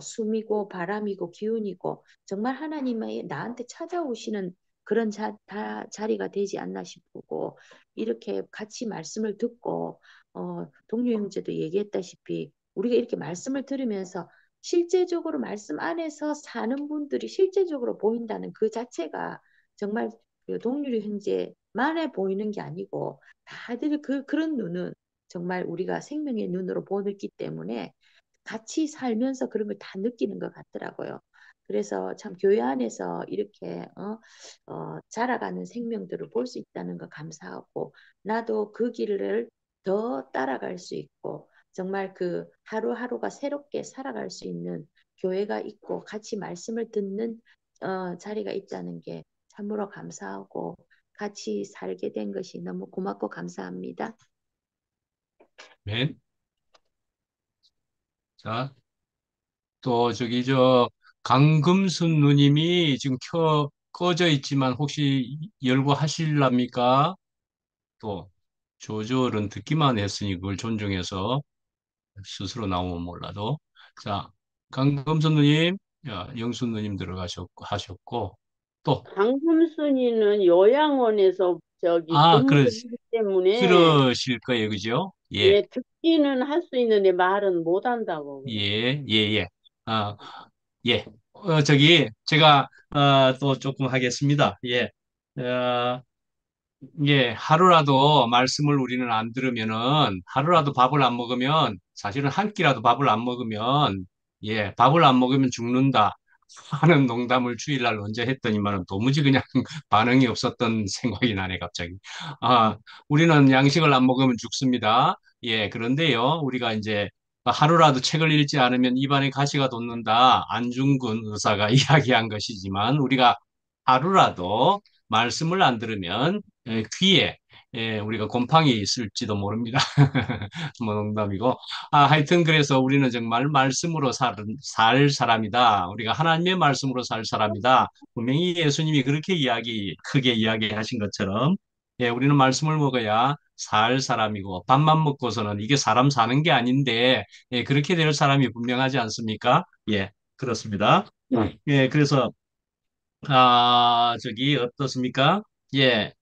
숨이고 바람이고 기운이고 정말 하나님의 나한테 찾아오시는 그런 자리가 되지 않나 싶고 이렇게 같이 말씀을 듣고 동료 형제도 얘기했다시피 우리가 이렇게 말씀을 들으면서 실제적으로 말씀 안에서 사는 분들이 실제적으로 보인다는 그 자체가 정말 그 동률 형제만에 보이는 게 아니고 다들 그런 눈은 정말 우리가 생명의 눈으로 보기 때문에 같이 살면서 그런 걸 다 느끼는 것 같더라고요. 그래서 참 교회 안에서 이렇게 자라가는 생명들을 볼 수 있다는 거 감사하고 나도 그 길을 더 따라갈 수 있고 정말 그 하루하루가 새롭게 살아갈 수 있는 교회가 있고 같이 말씀을 듣는 자리가 있다는 게 참으로 감사하고 같이 살게 된 것이 너무 고맙고 감사합니다. 맨. 자, 또 저기 저 강금순 누님이 지금 꺼져 있지만 혹시 열고 하실랍니까? 또 조절은 듣기만 했으니 그걸 존중해서 스스로 나오면 몰라도. 자, 강금순 누님, 야, 영순 누님 하셨고, 또, 강금순이는 요양원에서 저기 아, 근무를 하기 때문에 그러실 거예요. 그죠? 예, 예, 듣기는 할 수 있는데 말은 못 한다고 그래요. 예, 예, 예. 아, 예. 저기, 제가, 또 조금 하겠습니다. 예. 어, 예, 하루라도 말씀을 우리는 안 들으면은, 하루라도 밥을 안 먹으면, 사실은 한 끼라도 밥을 안 먹으면, 예, 밥을 안 먹으면 죽는다 하는 농담을 주일날 언제 했더니만은 도무지 그냥 반응이 없었던 생각이 나네, 갑자기. 아, 우리는 양식을 안 먹으면 죽습니다. 예, 그런데요, 우리가 이제 하루라도 책을 읽지 않으면 입안에 가시가 돋는다. 안중근 의사가 이야기한 것이지만, 우리가 하루라도 말씀을 안 들으면 귀에 우리가 곰팡이 있을지도 모릅니다. 뭐 농담이고. 하여튼 그래서 우리는 정말 말씀으로 살 사람이다. 우리가 하나님의 말씀으로 살 사람이다. 분명히 예수님이 그렇게 크게 이야기하신 것처럼 예, 우리는 말씀을 먹어야 살 사람이고 밥만 먹고서는 이게 사람 사는 게 아닌데 예, 그렇게 될 사람이 분명하지 않습니까? 예, 그렇습니다. 예, 그래서 저기, 어떻습니까? 예,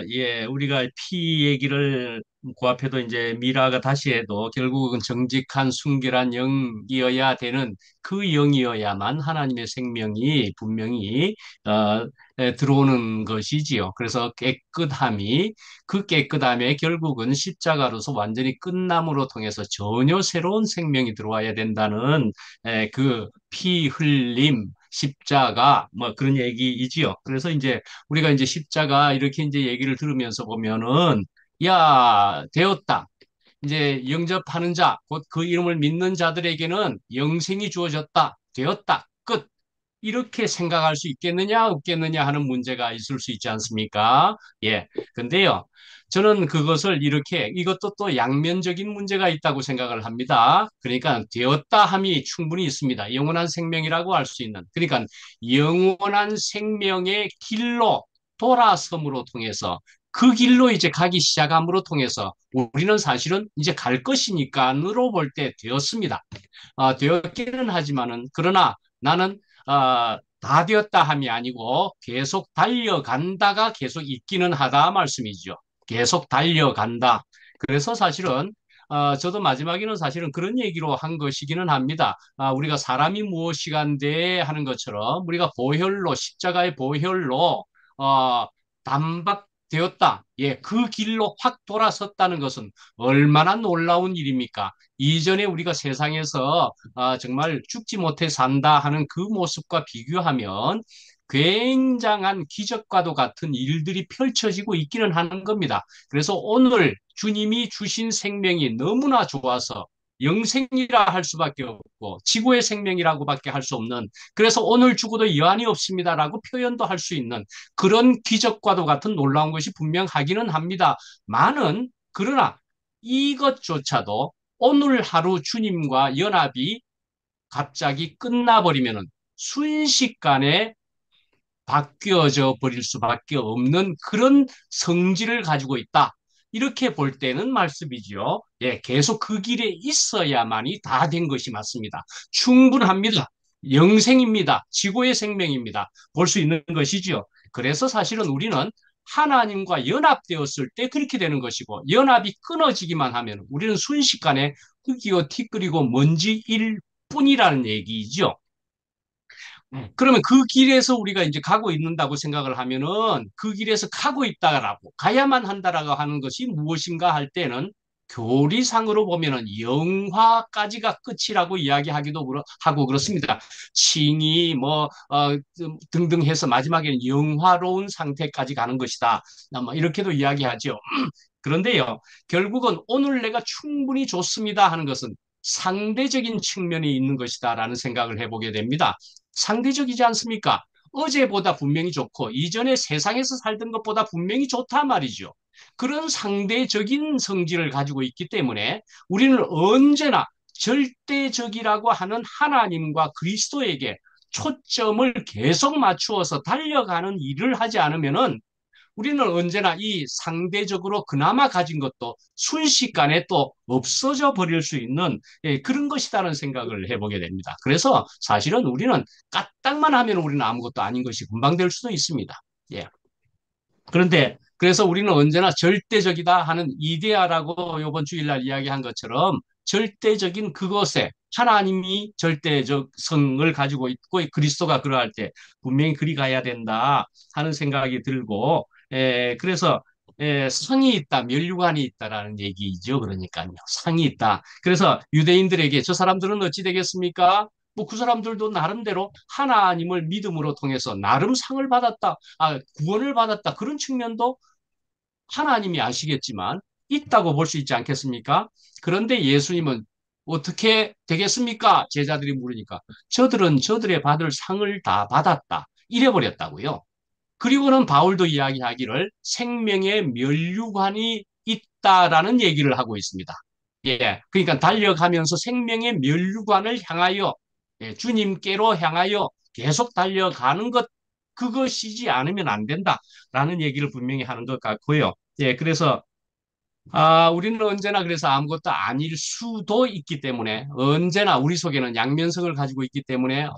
예, 우리가 피 얘기를 그 앞에도 이제 미라가 다시 해도 결국은 정직한 순결한 영이어야 되는 그 영이어야만 하나님의 생명이 분명히, 들어오는 것이지요. 그래서 그 깨끗함에 결국은 십자가로서 완전히 끝남으로 통해서 전혀 새로운 생명이 들어와야 된다는 그 피 흘림, 십자가 뭐 그런 얘기이지요. 그래서 이제 우리가 이제 십자가 이렇게 이제 얘기를 들으면서 보면은 야, 되었다. 이제 영접하는 자, 곧 그 이름을 믿는 자들에게는 영생이 주어졌다. 되었다. 끝. 이렇게 생각할 수 있겠느냐, 없겠느냐 하는 문제가 있을 수 있지 않습니까? 예. 근데요, 저는 그것을 이것도 또 양면적인 문제가 있다고 생각을 합니다. 그러니까, 되었다 함이 충분히 있습니다. 영원한 생명이라고 할 수 있는. 그러니까, 영원한 생명의 길로 돌아섬으로 통해서 그 길로 이제 가기 시작함으로 통해서 우리는 사실은 이제 갈 것이니까로 볼 때 되었습니다. 되었기는 하지만은 그러나 나는 다 되었다 함이 아니고 계속 달려간다가 계속 있기는 하다 말씀이죠. 계속 달려간다. 그래서 사실은 저도 마지막에는 사실은 그런 얘기로 한 것이기는 합니다. 우리가 사람이 무엇이간데 하는 것처럼 우리가 보혈로 십자가의 보혈로 단박되었다. 예, 그 길로 확 돌아섰다는 것은 얼마나 놀라운 일입니까? 이전에 우리가 세상에서 정말 죽지 못해 산다 하는 그 모습과 비교하면 굉장한 기적과도 같은 일들이 펼쳐지고 있기는 하는 겁니다. 그래서 오늘 주님이 주신 생명이 너무나 좋아서 영생이라 할 수밖에 없고 지구의 생명이라고밖에 할 수 없는 그래서 오늘 죽어도 여한이 없습니다라고 표현도 할 수 있는 그런 기적과도 같은 놀라운 것이 분명하기는 합니다. 그러나 이것조차도 오늘 하루 주님과 연합이 갑자기 끝나버리면은 순식간에 바뀌어져 버릴 수밖에 없는 그런 성질을 가지고 있다. 이렇게 볼 때는 말씀이지요. 예, 계속 그 길에 있어야만이 다 된 것이 맞습니다. 충분합니다. 영생입니다. 지고의 생명입니다. 볼 수 있는 것이죠. 그래서 사실은 우리는 하나님과 연합되었을 때 그렇게 되는 것이고, 연합이 끊어지기만 하면 우리는 순식간에 흙이요 티끌이고 먼지일 뿐이라는 얘기죠. 그러면 그 길에서 우리가 이제 가고 있는다고 생각을 하면은 그 길에서 가고 있다라고 가야만 한다라고 하는 것이 무엇인가 할 때는 교리상으로 보면은 영화까지가 끝이라고 이야기하기도 하고 그렇습니다. 칭의 등등 해서 마지막에는 영화로운 상태까지 가는 것이다. 뭐 이렇게도 이야기하죠. 그런데요, 결국은 오늘 내가 충분히 좋습니다 하는 것은 상대적인 측면이 있는 것이다라는 생각을 해보게 됩니다. 상대적이지 않습니까? 어제보다 분명히 좋고 이전에 세상에서 살던 것보다 분명히 좋다 말이죠. 그런 상대적인 성질을 가지고 있기 때문에 우리는 언제나 절대적이라고 하는 하나님과 그리스도에게 초점을 계속 맞추어서 달려가는 일을 하지 않으면은 우리는 언제나 이 상대적으로 그나마 가진 것도 순식간에 또 없어져 버릴 수 있는 그런 것이라는 생각을 해보게 됩니다. 그래서 사실은 우리는 까딱만 하면 우리는 아무것도 아닌 것이 금방 될 수도 있습니다. 예. 그런데 그래서 우리는 언제나 절대적이다 하는 이데아라고 이번 주일날 이야기한 것처럼 절대적인 그것에 하나님이 절대적 성을 가지고 있고 그리스도가 그러할 때 분명히 그리 가야 된다 하는 생각이 들고 그래서 성이 있다, 면류관이 있다라는 얘기죠. 그러니까요. 상이 있다. 그래서 유대인들에게 저 사람들은 어찌 되겠습니까? 뭐 그 사람들도 나름대로 하나님을 믿음으로 통해서 나름 상을 받았다, 구원을 받았다. 그런 측면도 하나님이 아시겠지만 있다고 볼 수 있지 않겠습니까? 그런데 예수님은 어떻게 되겠습니까? 제자들이 물으니까 저들은 저들의 받을 상을 다 받았다. 이래버렸다고요. 그리고는 바울도 이야기하기를 생명의 면류관이 있다라는 얘기를 하고 있습니다. 예, 그러니까 달려가면서 생명의 면류관을 향하여 주님께로 향하여 계속 달려가는 것 그것이지 않으면 안 된다라는 얘기를 분명히 하는 것 같고요. 예, 그래서 우리는 언제나 그래서 아무것도 아닐 수도 있기 때문에 언제나 우리 속에는 양면성을 가지고 있기 때문에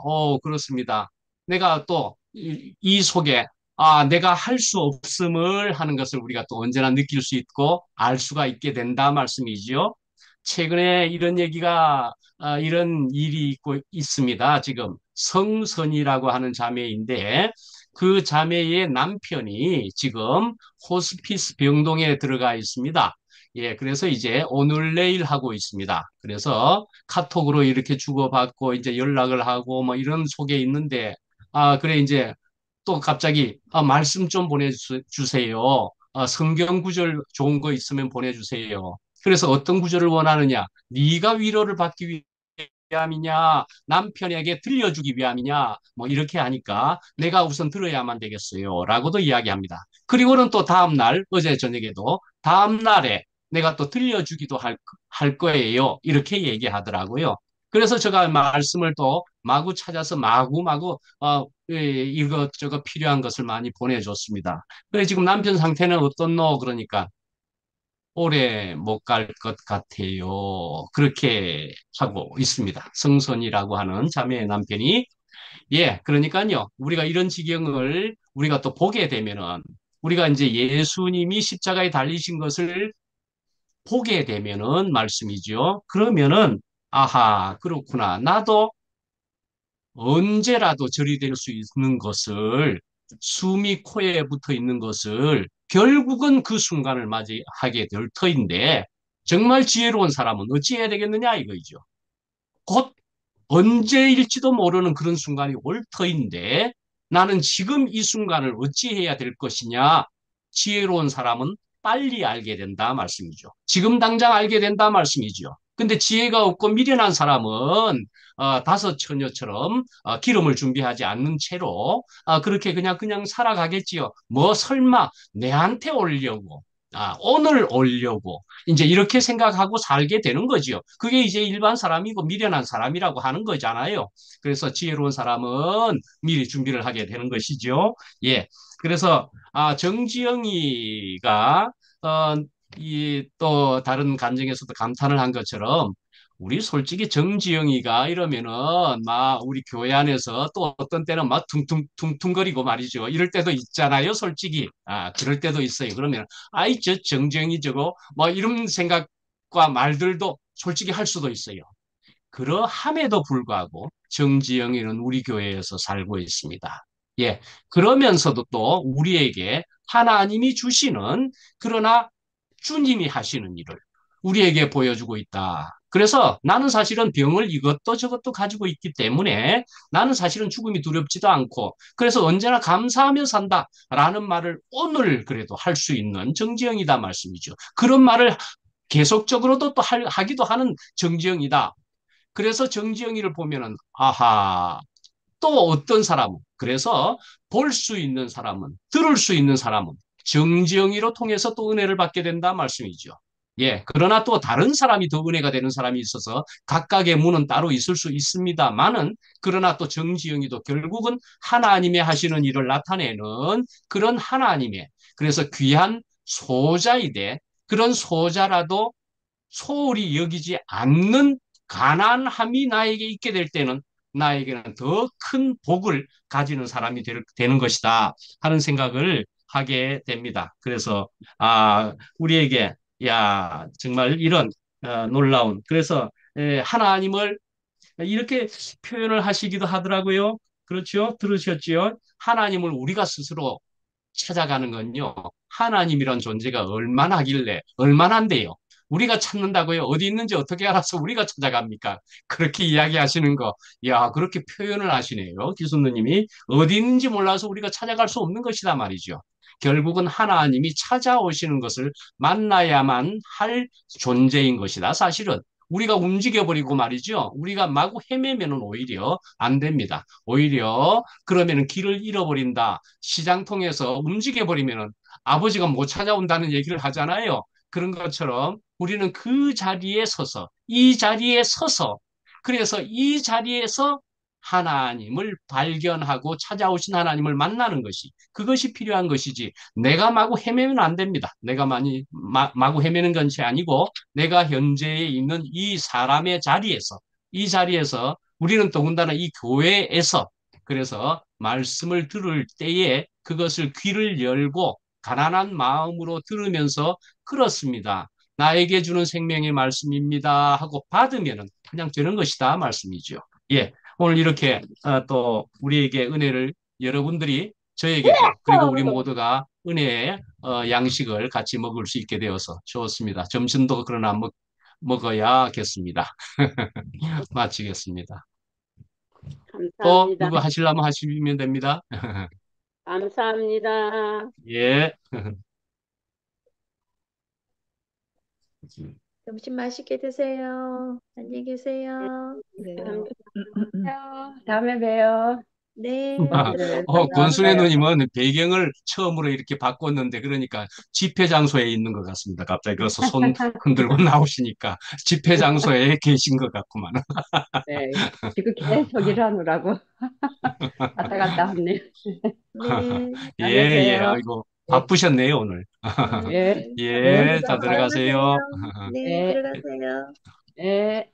그렇습니다. 내가 또 이 속에 내가 할 수 없음을 하는 것을 우리가 또 언제나 느낄 수 있고 알 수가 있게 된다 말씀이지요. 최근에 이런 일이 있습니다. 지금 성선이라고 하는 자매인데 그 자매의 남편이 지금 호스피스 병동에 들어가 있습니다. 예, 그래서 이제 오늘 내일 하고 있습니다. 그래서 카톡으로 이렇게 주고받고 이제 연락을 하고 뭐 이런 속에 있는데, 그래 이제 또 갑자기 말씀 좀 보내주세요. 성경 구절 좋은 거 있으면 보내주세요. 그래서 어떤 구절을 원하느냐? 네가 위로를 받기 위함이냐, 남편에게 들려주기 위함이냐, 뭐 이렇게 하니까 내가 우선 들어야만 되겠어요. 라고도 이야기합니다. 그리고는 또 다음날, 어제 저녁에도 다음날에 내가 또 들려주기도 할 거예요. 이렇게 얘기하더라고요. 그래서 제가 말씀을 또 마구 찾아서 마구마구 이것저것 필요한 것을 많이 보내줬습니다. 그래 지금 남편 상태는 어떻노? 그러니까 오래 못 갈 것 같아요. 그렇게 하고 있습니다. 성선이라고 하는 자매의 남편이. 예, 그러니까요. 우리가 이런 지경을 우리가 또 보게 되면은 우리가 이제 예수님이 십자가에 달리신 것을 보게 되면은 말씀이죠. 그러면은 아하, 그렇구나. 나도 언제라도 절이 될 수 있는 것을 숨이 코에 붙어 있는 것을 결국은 그 순간을 맞이하게 될 터인데 정말 지혜로운 사람은 어찌해야 되겠느냐 이거죠. 곧 언제일지도 모르는 그런 순간이 올 터인데 나는 지금 이 순간을 어찌해야 될 것이냐. 지혜로운 사람은 빨리 알게 된다 말씀이죠. 지금 당장 알게 된다 말씀이죠. 근데 지혜가 없고 미련한 사람은 다섯 처녀처럼 기름을 준비하지 않는 채로 그렇게 그냥 살아가겠지요. 뭐 설마 내한테 오려고 오늘 오려고 이제 이렇게 생각하고 살게 되는 거지요. 그게 이제 일반 사람이고 미련한 사람이라고 하는 거잖아요. 그래서 지혜로운 사람은 미리 준비를 하게 되는 것이죠. 예. 그래서 정지영이가 이 또 다른 간증에서도 감탄을 한 것처럼 우리 솔직히 정지영이가 이러면은 막 우리 교회 안에서 또 어떤 때는 막 퉁퉁퉁퉁거리고 말이죠. 이럴 때도 있잖아요. 솔직히. 그럴 때도 있어요. 그러면 아이 저 정지영이 저거 뭐 이런 생각과 말들도 솔직히 할 수도 있어요. 그러함에도 불구하고 정지영이는 우리 교회에서 살고 있습니다. 예. 그러면서도 또 우리에게 하나님이 주시는 그러나 주님이 하시는 일을 우리에게 보여주고 있다. 그래서 나는 사실은 병을 이것도 저것도 가지고 있기 때문에 나는 사실은 죽음이 두렵지도 않고 그래서 언제나 감사하며 산다라는 말을 오늘 그래도 할 수 있는 정지영이다 말씀이죠. 그런 말을 계속적으로도 또 하기도 하는 정지영이다. 그래서 정지영이를 보면은 아하 또 어떤 사람은 그래서 볼 수 있는 사람은 들을 수 있는 사람은 정지영이로 통해서 또 은혜를 받게 된다 말씀이죠. 예, 그러나 또 다른 사람이 더 은혜가 되는 사람이 있어서 각각의 문은 따로 있을 수 있습니다만은 그러나 또 정지영이도 결국은 하나님의 하시는 일을 나타내는 그런 하나님의 그래서 귀한 소자이되 그런 소자라도 소홀히 여기지 않는 가난함이 나에게 있게 될 때는 나에게는 더 큰 복을 가지는 사람이 되는 것이다 하는 생각을 하게 됩니다. 그래서 우리에게 야 정말 이런 놀라운 그래서 하나님을 이렇게 표현을 하시기도 하더라고요. 그렇죠? 들으셨지요? 하나님을 우리가 스스로 찾아가는 건요. 하나님이란 존재가 얼마나 하길래 얼마나인데요. 우리가 찾는다고요. 어디 있는지 어떻게 알아서 우리가 찾아갑니까? 그렇게 이야기하시는 거. 야, 그렇게 표현을 하시네요. 기순누님이 어디 있는지 몰라서 우리가 찾아갈 수 없는 것이다 말이죠. 결국은 하나님이 찾아오시는 것을 만나야만 할 존재인 것이다. 사실은 우리가 움직여버리고 말이죠. 우리가 마구 헤매면은 오히려 안 됩니다. 오히려 그러면은 길을 잃어버린다. 시장 통해서 움직여버리면은 아버지가 못 찾아온다는 얘기를 하잖아요. 그런 것처럼 우리는 그 자리에 서서, 이 자리에 서서, 그래서 이 자리에서 하나님을 발견하고 찾아오신 하나님을 만나는 것이, 그것이 필요한 것이지, 내가 마구 헤매면 안 됩니다. 내가 마구 헤매는 것이 아니고, 내가 현재에 있는 이 사람의 자리에서, 이 자리에서, 우리는 더군다나 이 교회에서, 그래서 말씀을 들을 때에 그것을 귀를 열고 가난한 마음으로 들으면서 그렇습니다. 나에게 주는 생명의 말씀입니다 하고 받으면 그냥 되는 것이다 말씀이죠. 예, 오늘 이렇게 또 우리에게 은혜를 여러분들이 저에게도 그리고 우리 모두가 은혜의 양식을 같이 먹을 수 있게 되어서 좋습니다. 점심도 그러나 먹어야겠습니다. 마치겠습니다. 또 감사합니다. 누구 하시려면 하시면 됩니다. 감사합니다. 예. 점심 맛있게 드세요. 안녕히 계세요. 네. 다음에 봬요. 네. 네, 권순혜 감사합니다. 누님은 배경을 처음으로 이렇게 바꿨는데 그러니까 집회 장소에 있는 것 같습니다. 갑자기 그래서 손 흔들고 나오시니까 집회 장소에 계신 것 같구만. 네, 지금 계속 일하느라고 왔다 갔다 하네. 네. 예, 다음에 예. 봬요. 아이고, 네, 바쁘셨네요, 오늘. 예, 네. 네, 예, 자, 건강 들어가세요. 많으세요. 네, 네, 들어가세요. 네.